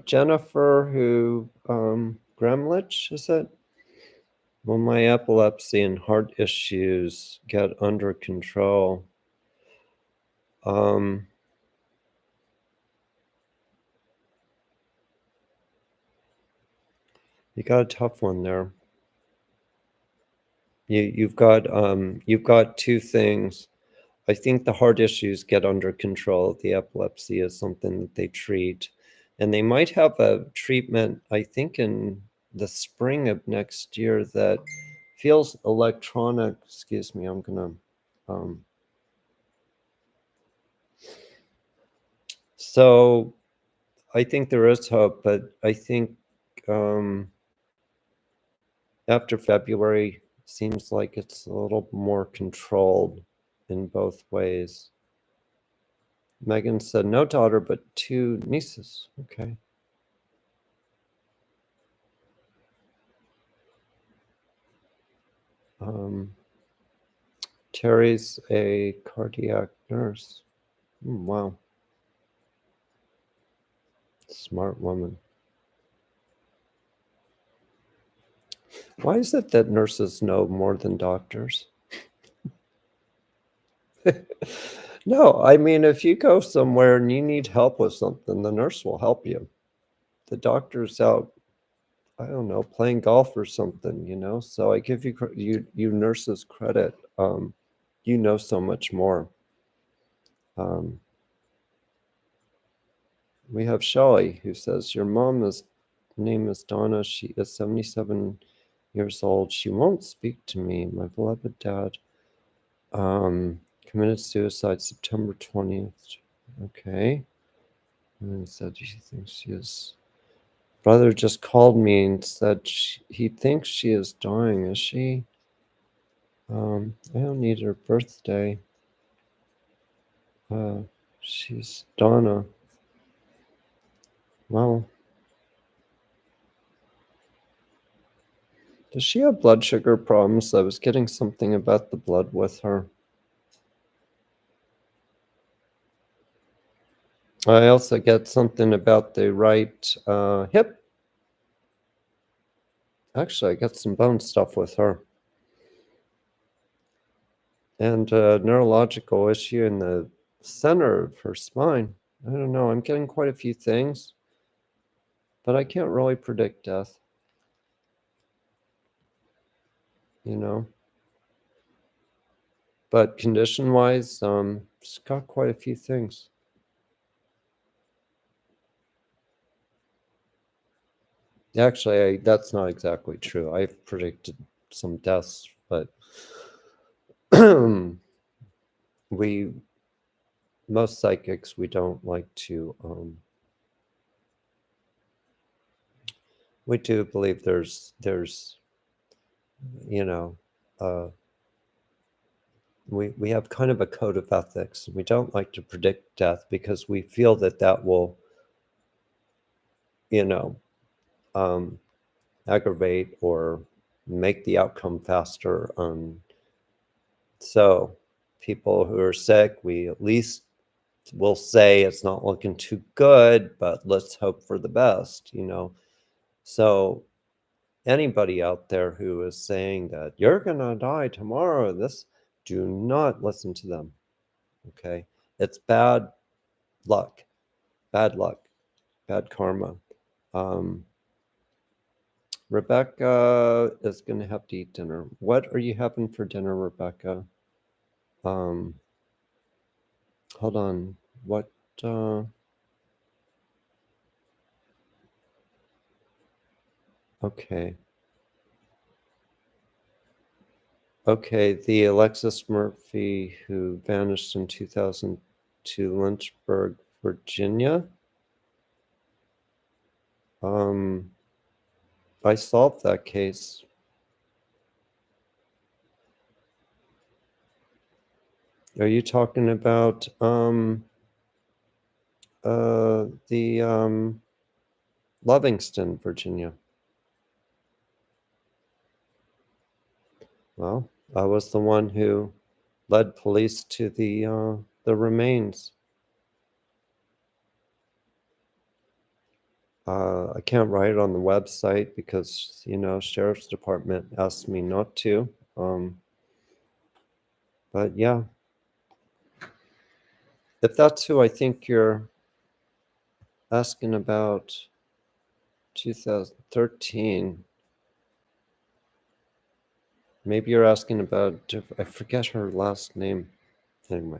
Jennifer, who, Gremlich, is it? Will my epilepsy and heart issues get under control? You got a tough one there. You've got two things. I think the heart issues get under control. The epilepsy is something that they treat, and they might have a treatment, I think, in the spring of next year that feels electronic. Excuse me, I'm gonna. So I think there is hope, but I think after February, Seems like it's a little more controlled in both ways. Megan said no daughter, but 2 nieces. Okay. Terry's a cardiac nurse. Wow. Smart woman. Why is it that nurses know more than doctors? No, I mean, if you go somewhere and you need help with something, the nurse will help you. The doctor's out, I don't know, playing golf or something, you know? So I give you nurses credit. You know so much more. Um, we have Shelley who says, your name is Donna. She is 77 years old. She won't speak to me. My beloved dad committed suicide September 20th. Okay. And then said she thinks she is. Brother just called me and said he thinks she is dying. Is she? I don't need her birthday. Uh, she's Donna. Well, does she have blood sugar problems? I was getting something about the blood with her. I also get something about the right hip. Actually, I got some bone stuff with her. And a neurological issue in the center of her spine. I don't know. I'm getting quite a few things, but I can't really predict death, you know. But condition-wise, she's got quite a few things. Actually, that's not exactly true. I've predicted some deaths, but most psychics, we don't like to, we do believe there's, you know, we have kind of a code of ethics. We don't like to predict death because we feel that that will, you know, um, aggravate or make the outcome faster. So people who are sick, we at least will say it's not looking too good, but let's hope for the best, you know. So anybody out there who is saying that you're gonna die tomorrow, do not listen to them. Okay. It's luck, bad luck, bad karma. Um, Rebecca is going to have to eat dinner. What are you having for dinner, Rebecca? Um, Hold on. What? Uh, okay. Okay. The Alexis Murphy who vanished in 2002, Lynchburg, Virginia. I solved that case. Are you talking about the Lovingston, Virginia? Well, I was the one who led police to the remains. I can't write it on the website because, you know, Sheriff's Department asked me not to. But yeah, if that's who I think you're asking about, 2013, maybe you're asking about, I forget her last name. Anyway,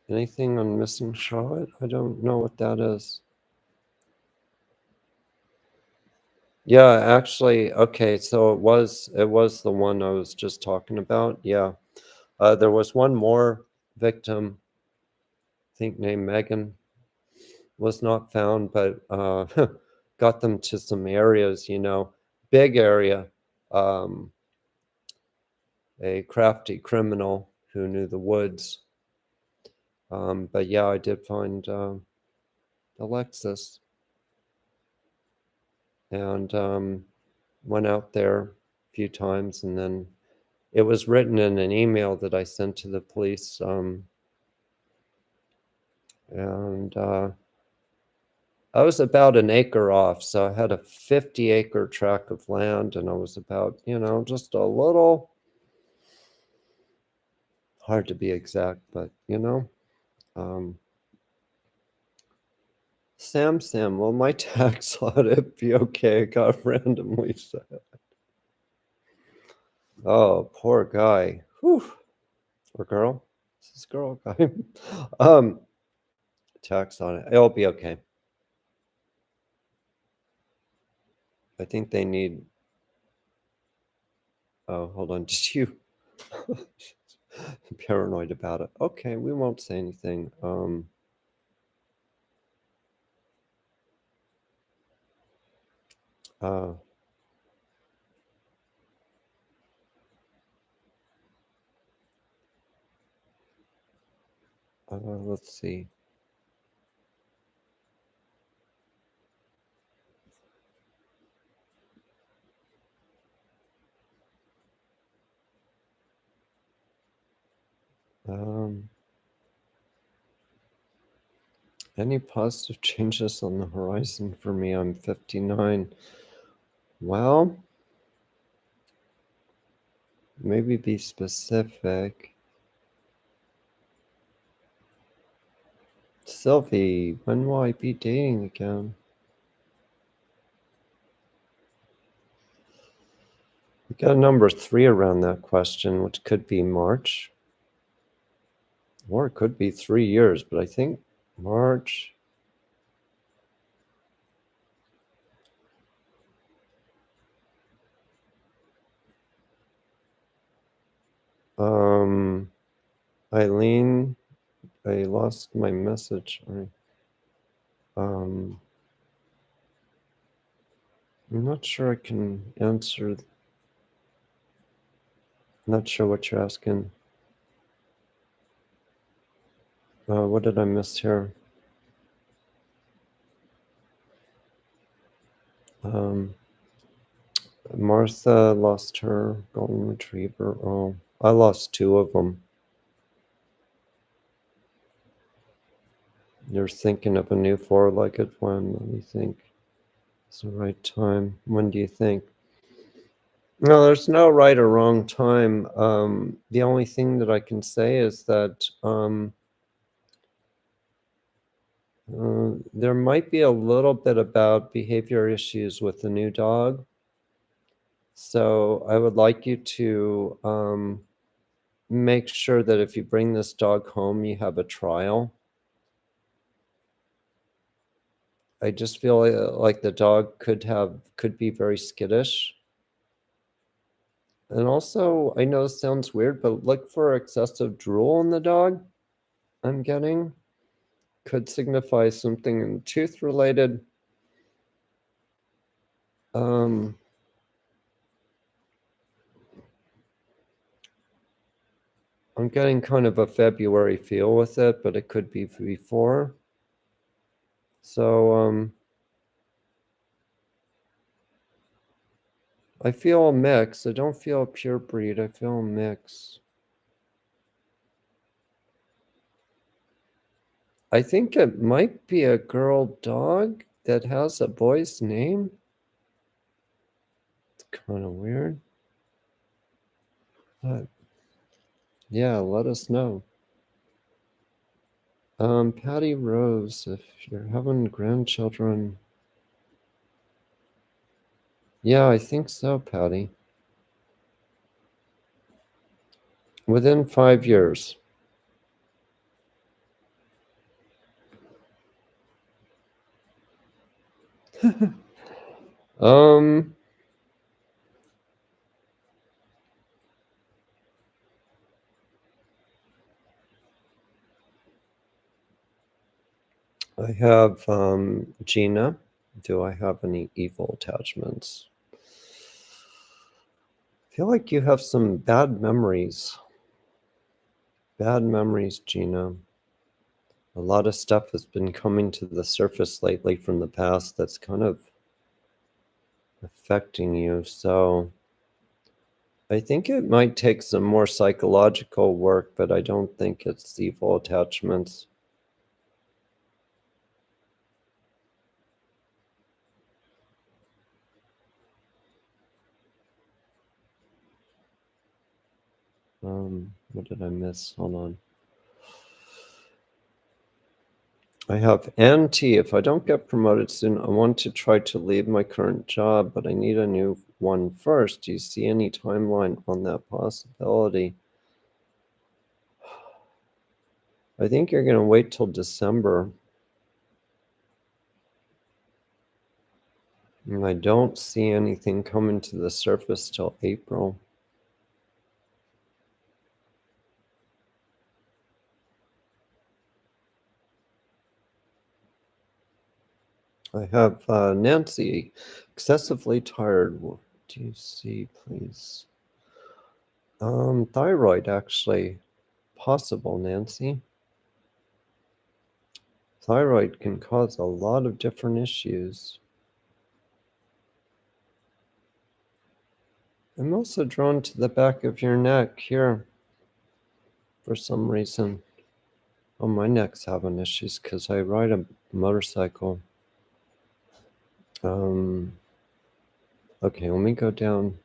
anything on Missing Charlotte? I don't know what that is. Yeah, actually, okay, so it was the one I was just talking about. Yeah. There was one more victim, I think named Megan, was not found, but got them to some areas, you know, big area. a crafty criminal who knew the woods. But yeah, I did find Alexis, and went out there a few times, and then it was written in an email that I sent to the police, and I was about an acre off, so I had a 50-acre tract of land, and I was about, just a little hard to be exact, but um, Sam, will my tax audit be okay? It got randomly set. Oh, poor guy. Whew. Or girl. Is this girl or guy? um, tax audit. It'll be okay. I think they need. Oh, hold on. Did you? Paranoid about it. Okay, we won't say anything. Uh, let's see. Um, any positive changes on the horizon for me? I'm 59. Well, maybe be specific. Sylvie, when will I be dating again? We got number 3 around that question, which could be March, or it could be 3 years, but I think March. Eileen, I lost my message. I'm not sure I can answer. Not sure what you're asking. What did I miss here? Martha lost her golden retriever. Oh, I lost 2 of them. You're thinking of a new 4-legged one. Let me think. It's the right time. When do you think? No, there's no right or wrong time. The only thing that I can say is that there might be a little bit about behavior issues with the new dog. So I would like you to make sure that if you bring this dog home, you have a trial. I just feel like the dog could be very skittish. And also, I know this sounds weird, but look for excessive drool in the dog. I'm getting could signify something tooth related. I'm getting kind of a February feel with it, but it could be before. So I feel a mix. I don't feel a pure breed. I feel a mix. I think it might be a girl dog that has a boy's name. It's kind of weird. But yeah, let us know. Patty Rose, if you're having grandchildren. Yeah, I think so, Patty. Within 5 years. um, I have Gina. Do I have any evil attachments? feel like you have some bad memories. Bad memories, Gina. A lot of stuff has been coming to the surface lately from the past that's kind of affecting you. So I think it might take some more psychological work, but I don't think it's evil attachments. What did I miss? Hold on. I have T. If I don't get promoted soon, I want to try to leave my current job, but I need a new one first. Do you see any timeline on that possibility? I think you're going to wait till December. And I don't see anything coming to the surface till April. I have Nancy, excessively tired. What do you see, please? Thyroid, actually. Possible, Nancy. Thyroid can cause a lot of different issues. I'm also drawn to the back of your neck here for some reason. Oh, my neck's having issues because I ride a motorcycle. Okay, let me go down.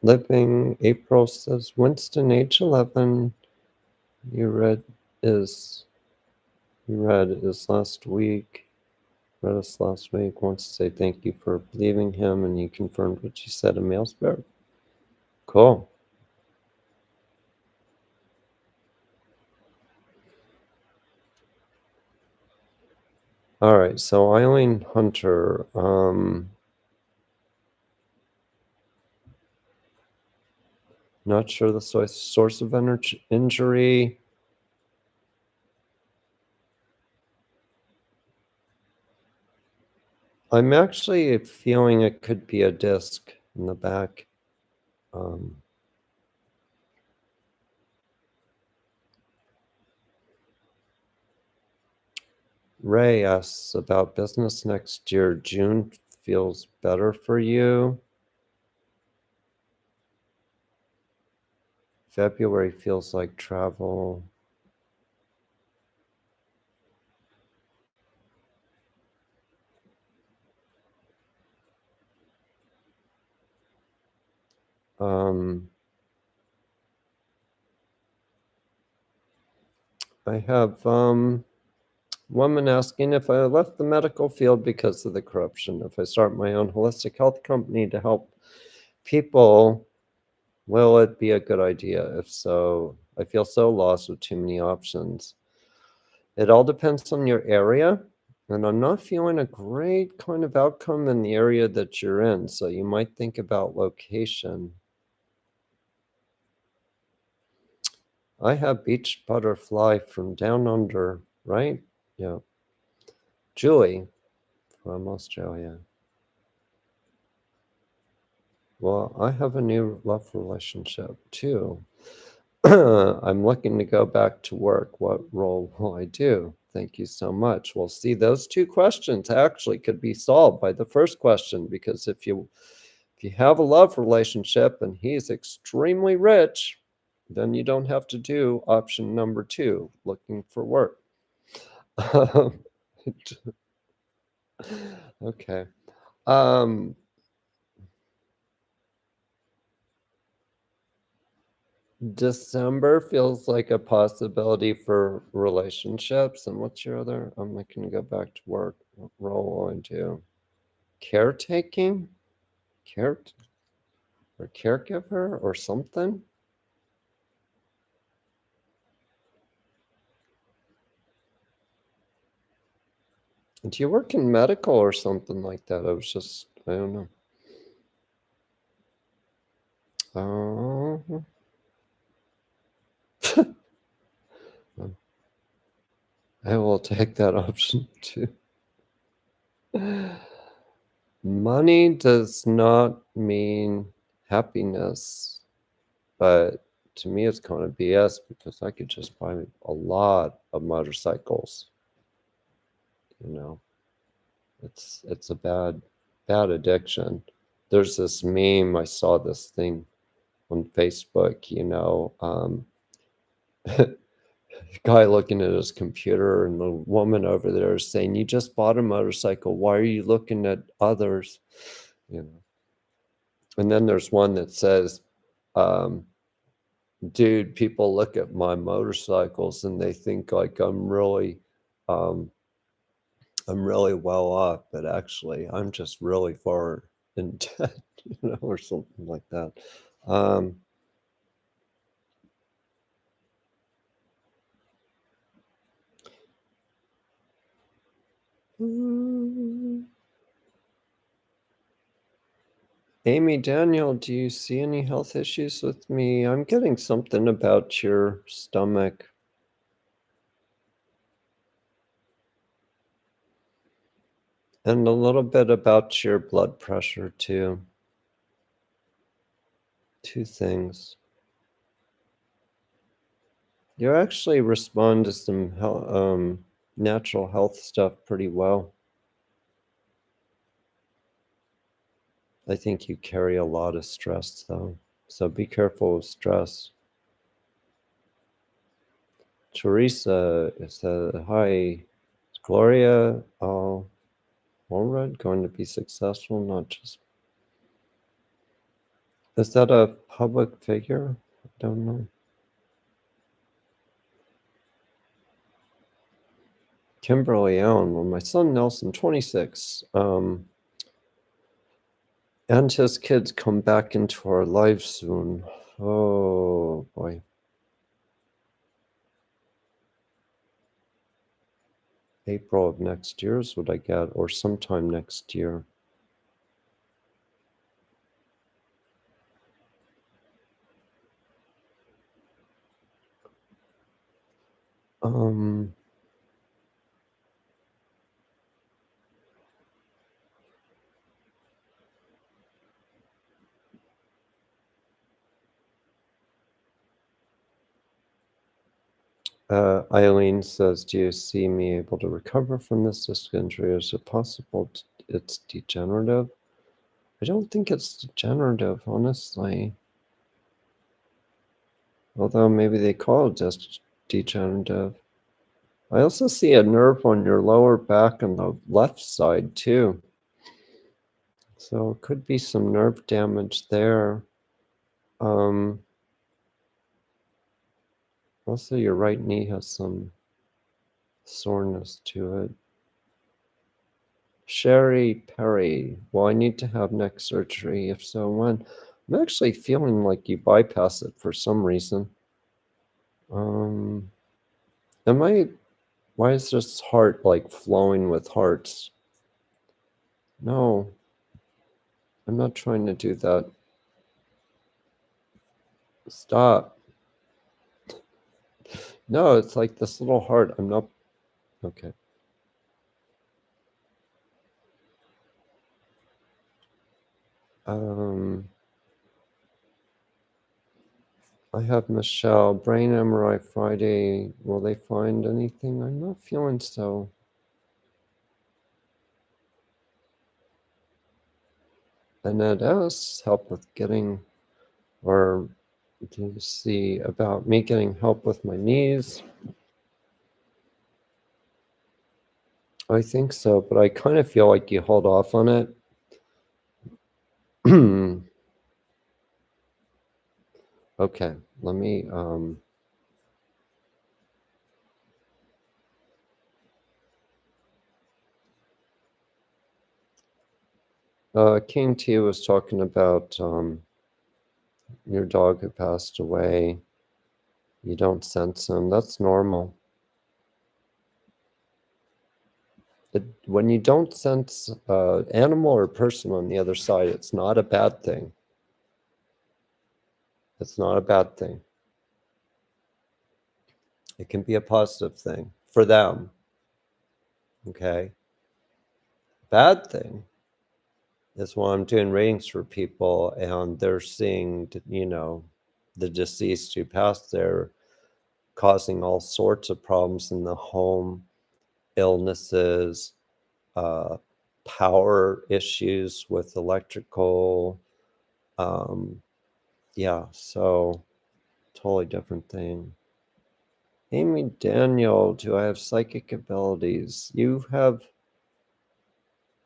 Living, April says, Winston, age 11, you read is last week. Read us last week. Wants to say thank you for believing him, and he confirmed what you said in Mailsburg. Cool. All right, so Eileen Hunter, not sure the source of injury. I'm actually feeling it could be a disc in the back. Ray asks about business next year. June feels better for you. February feels like travel. I have woman asking if I left the medical field because of the corruption. If I start my own holistic health company to help people, will it be a good idea? If so, I feel so lost with too many options. It all depends on your area, and I'm not feeling a great kind of outcome in the area that you're in, so you might think about location. I have Beach Butterfly from Down Under, right? Yeah. Julie from Australia. Well, I have a new love relationship too. I'm looking to go back to work. What role will I do? Thank you so much. Well, see, those two questions actually could be solved by the first question, because if you have a love relationship and he's extremely rich, then you don't have to do option number 2, looking for work. Okay. December feels like a possibility for relationships. And what's your other? I'm like, going to go back to work. What role will I do? Caretaking? Care or caregiver or something? Do you work in medical or something like that? I don't know. I will take that option too. Money does not mean happiness, but to me it's kind of BS because I could just buy a lot of motorcycles, you know. It's a bad addiction. There's this meme, I saw this thing on Facebook, guy looking at his computer and the woman over there is saying, "You just bought a motorcycle. Why are you looking at others?" You know. And then there's one that says, um, "Dude, people look at my motorcycles and they think like um, I'm really well off, but actually I'm just really far in debt," or something like that. Um, mm, Amy Daniel, do you see any health issues with me? I'm getting something about your stomach and a little bit about your blood pressure too. Two things. You actually respond to some natural health stuff pretty well. I think you carry a lot of stress though, so be careful of stress. Teresa said, "Hi, is Gloria Allred going to be successful? Not just..." Is that a public figure? I don't know. Kimberly Allen, well, my son Nelson, 26, and his kids come back into our lives soon. Oh boy. April of next year is what I get, or sometime next year. Um, Eileen says, "Do you see me able to recover from this disc injury? Is it possible it's degenerative?" I don't think it's degenerative, honestly. Although maybe they call it just degenerative. I also see a nerve on your lower back on the left side too. So it could be some nerve damage there. Um, Also, your right knee has some soreness to it. Sherry Perry, well, I need to have neck surgery. If so, when? I'm actually feeling like you bypass it for some reason. Um, am I, why is this heart like flowing with hearts? No, I'm not trying to do that. Stop. No, it's like this little heart. I'm not, okay. Um, I have Michelle, brain MRI Friday. Will they find anything? I'm not feeling so. Annette S, help with getting, or do you see about me getting help with my knees? I think so, but I kind of feel like you hold off on it. Okay, let me, King T was talking about your dog who passed away. You don't sense him. That's normal. When you don't sense animal or person on the other side, it's not a bad thing. It's not a bad thing. It can be a positive thing for them. Okay. Bad thing is when I'm doing readings for people and they're seeing, the deceased who passed there causing all sorts of problems in the home, illnesses, uh, power issues with electrical. Um, yeah, so totally different thing. Amy Daniel, do I have psychic abilities? You have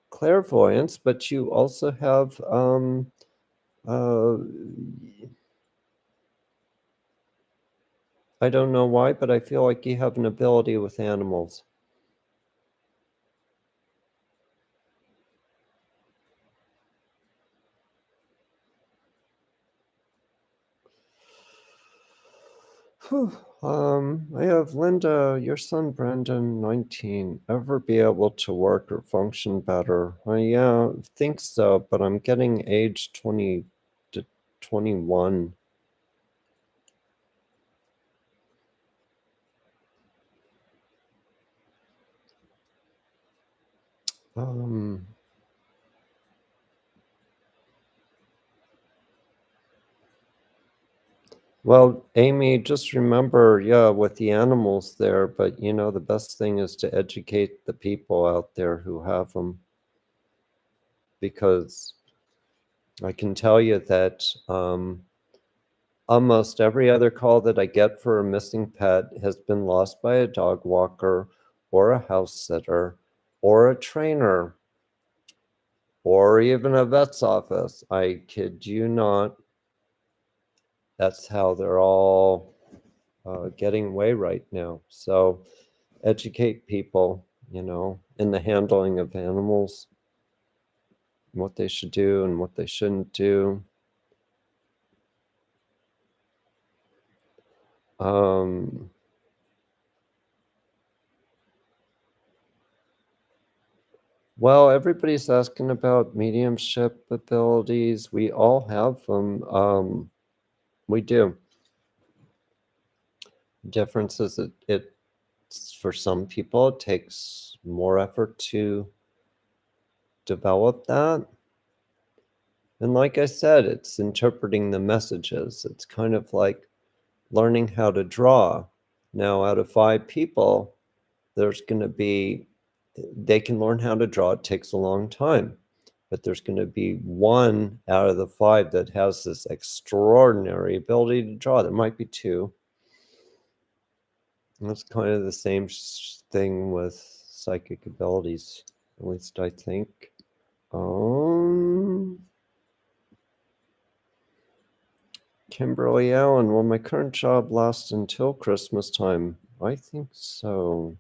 clairvoyance, but you also have uh, I don't know why, but I feel like you have an ability with animals. Whew. I have Linda, your son Brandon, 19. Ever be able to work or function better? Yeah, I think so, but I'm getting age 20 to 21. Um, well, Amy, just remember, yeah, with the animals there, but the best thing is to educate the people out there who have them, because I can tell you that almost every other call that I get for a missing pet has been lost by a dog walker or a house sitter or a trainer or even a vet's office. I kid you not. That's how they're all getting away right now. So educate people, in the handling of animals, what they should do and what they shouldn't do. Um, Well, everybody's asking about mediumship abilities. We all have them. We do. Difference is it's for some people it takes more effort to develop that. And like I said, it's interpreting the messages. It's kind of like learning how to draw. Now, out of 5 people, there's going to be, they can learn how to draw. It takes a long time, but there's going to be one out of the 5 that has this extraordinary ability to draw. There might be 2. And that's kind of the same thing with psychic abilities, at least I think. Um, Kimberly Allen, will my current job last until Christmas time? I think so.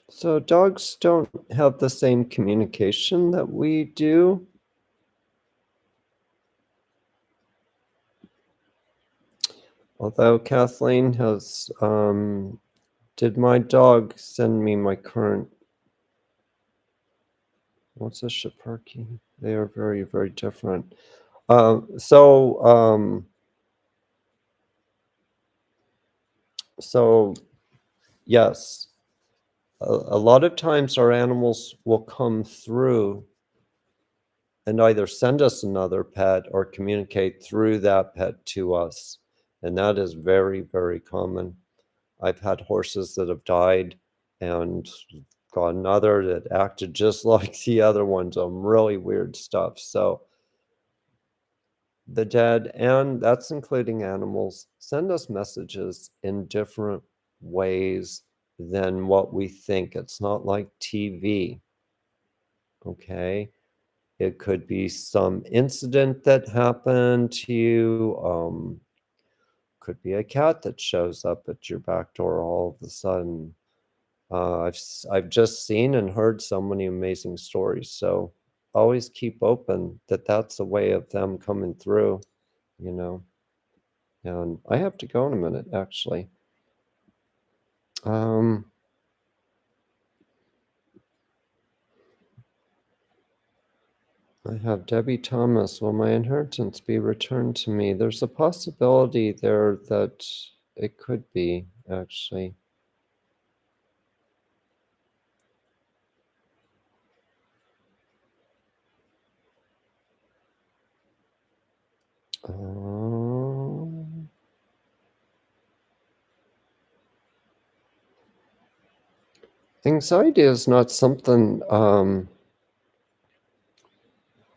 So dogs don't have the same communication that we do. Although Kathleen has, did my dog send me my current, what's a Schipperke? They are very, very different. So yes, a lot of times our animals will come through and either send us another pet or communicate through that pet to us. And that is very, very common. I've had horses that have died and got another that acted just like the other one, some really weird stuff. So the dead, and that's including animals, send us messages in different ways than what we think. It's not like TV, okay? It could be some incident that happened to you. Could be a cat that shows up at your back door all of a sudden. I've just seen and heard so many amazing stories. So always keep open that that's a way of them coming through, you know. And I have to go in a minute, actually. Um, I have Debbie Thomas. Will my inheritance be returned to me? There's a possibility there that it could be, actually. Um, Anxiety is not something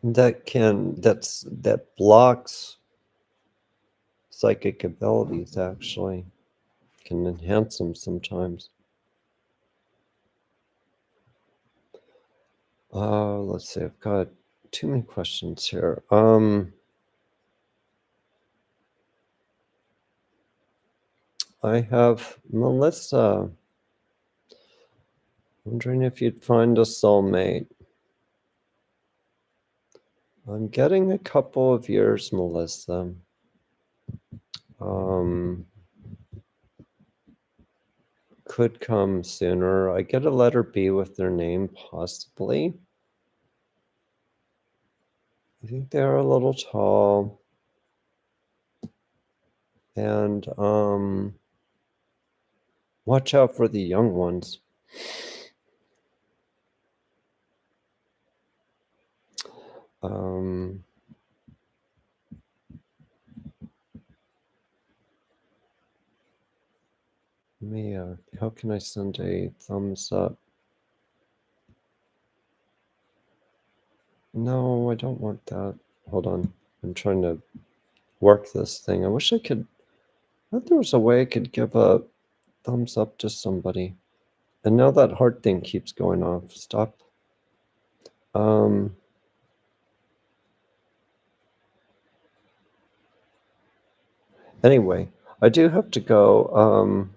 that blocks psychic abilities. Actually, can enhance them sometimes. Let's see. I've got too many questions here. I have Melissa. Wondering if you'd find a soulmate. I'm getting a couple of years, Melissa. Could come sooner. I get a letter B with their name, possibly. I think they're a little tall. And watch out for the young ones. Mia, how can I send a thumbs up? No, I don't want that. Hold on. I'm trying to work this thing. I wish I could. I thought there was a way I could give a thumbs up to somebody. And now that heart thing keeps going off. Stop. Anyway, I do have to go.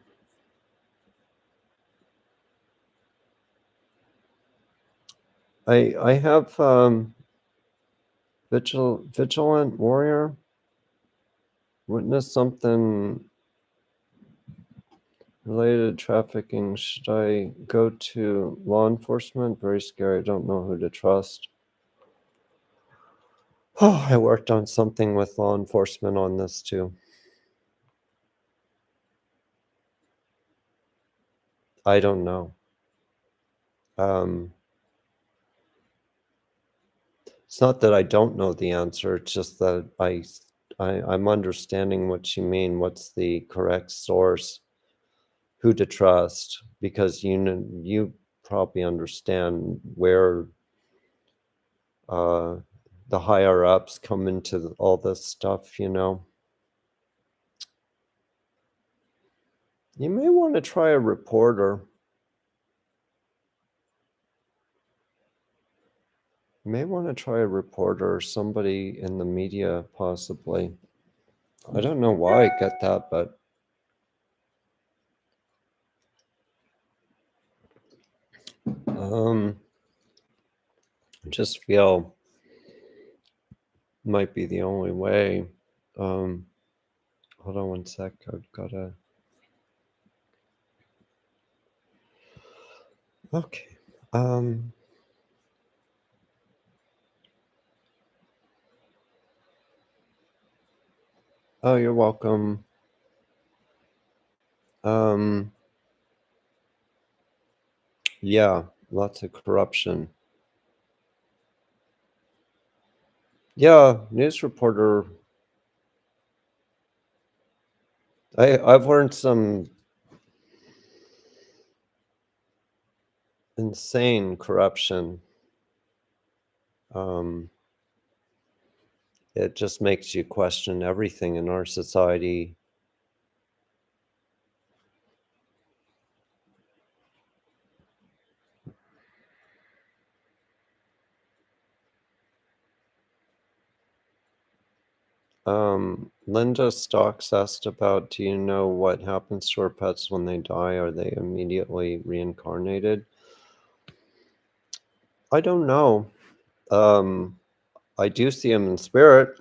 I have vigilant warrior. Witness something related to trafficking. Should I go to law enforcement? Very scary. I don't know who to trust. Oh, I worked on something with law enforcement on this too. I don't know. It's not that I don't know the answer. It's just that I'm understanding what you mean. What's the correct source? Who to trust? Because you probably understand where the higher ups come into all this stuff. You may want to try a reporter. You may want to try a reporter or somebody in the media, possibly. I don't know why I get that, but I just feel might be the only way. Hold on one sec. I've got to. Okay. Oh, you're welcome. Yeah, lots of corruption. Yeah, news reporter. I've learned some insane corruption. It just makes you question everything in our society. Linda Stocks asked about, do you know what happens to our pets when they die? Are they immediately reincarnated? I don't know. I do see them in spirit,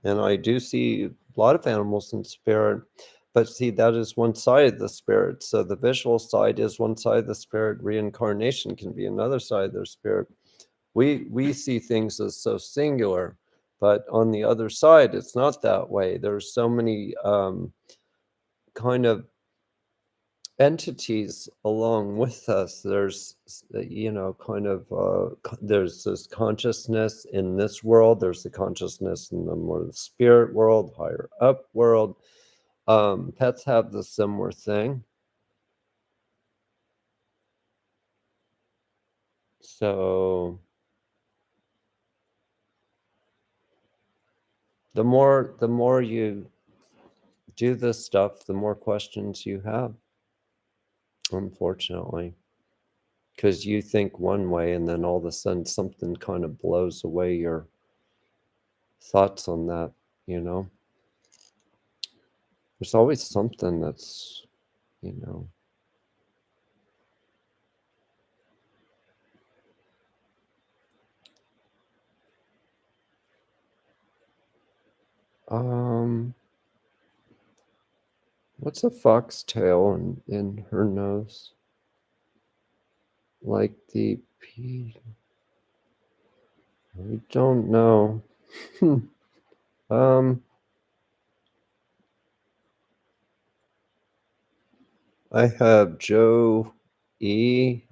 and I do see a lot of animals in spirit. But see, that is one side of the spirit. So the visual side is one side of the spirit. Reincarnation can be another side of their spirit. We see things as so singular, but on the other side, it's not that way. There's so many kind of entities along with us. There's kind of there's this consciousness in this world. There's the consciousness in the more spirit world, higher up world. Pets have the similar thing. So the more you do this stuff, the more questions you have, unfortunately, because you think one way and then all of a sudden something kind of blows away your thoughts on that, you know? There's always something that's, you know, um, what's a foxtail in her nose? Like the I don't know. um, I have Joe E.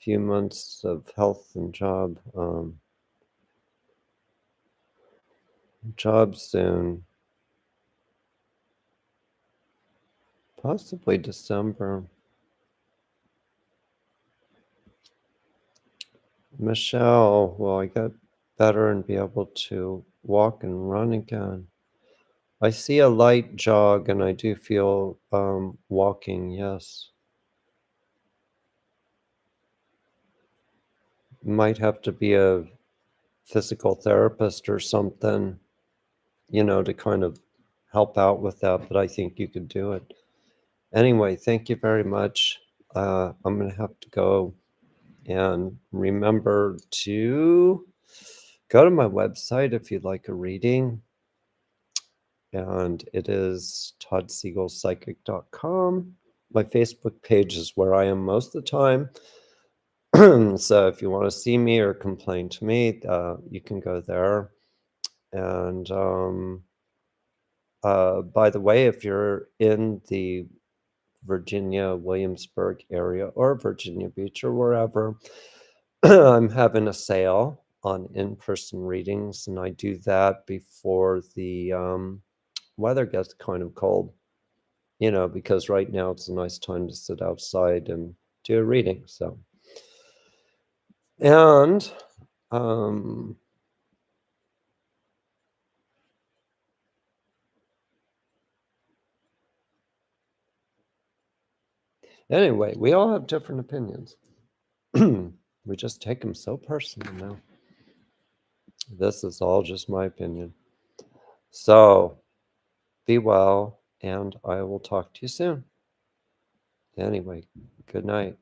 Few months of health and job soon, possibly December. Michelle, will I get better and be able to walk and run again? I see a light jog and I do feel walking, yes. Might have to be a physical therapist or something, to kind of help out with that, but I think you could do it. Anyway, thank you very much. I'm going to have to go, and remember to go to my website if you'd like a reading, and it is toddsiegelpsychic.com. My Facebook page is where I am most of the time. So if you want to see me or complain to me, you can go there. And by the way, if you're in the Virginia, Williamsburg area or Virginia Beach or wherever, I'm having a sale on in-person readings, and I do that before the weather gets kind of cold, because right now it's a nice time to sit outside and do a reading. So, and anyway, we all have different opinions. We just take them so personal now. This is all just my opinion. So, be well, and I will talk to you soon. Anyway, good night.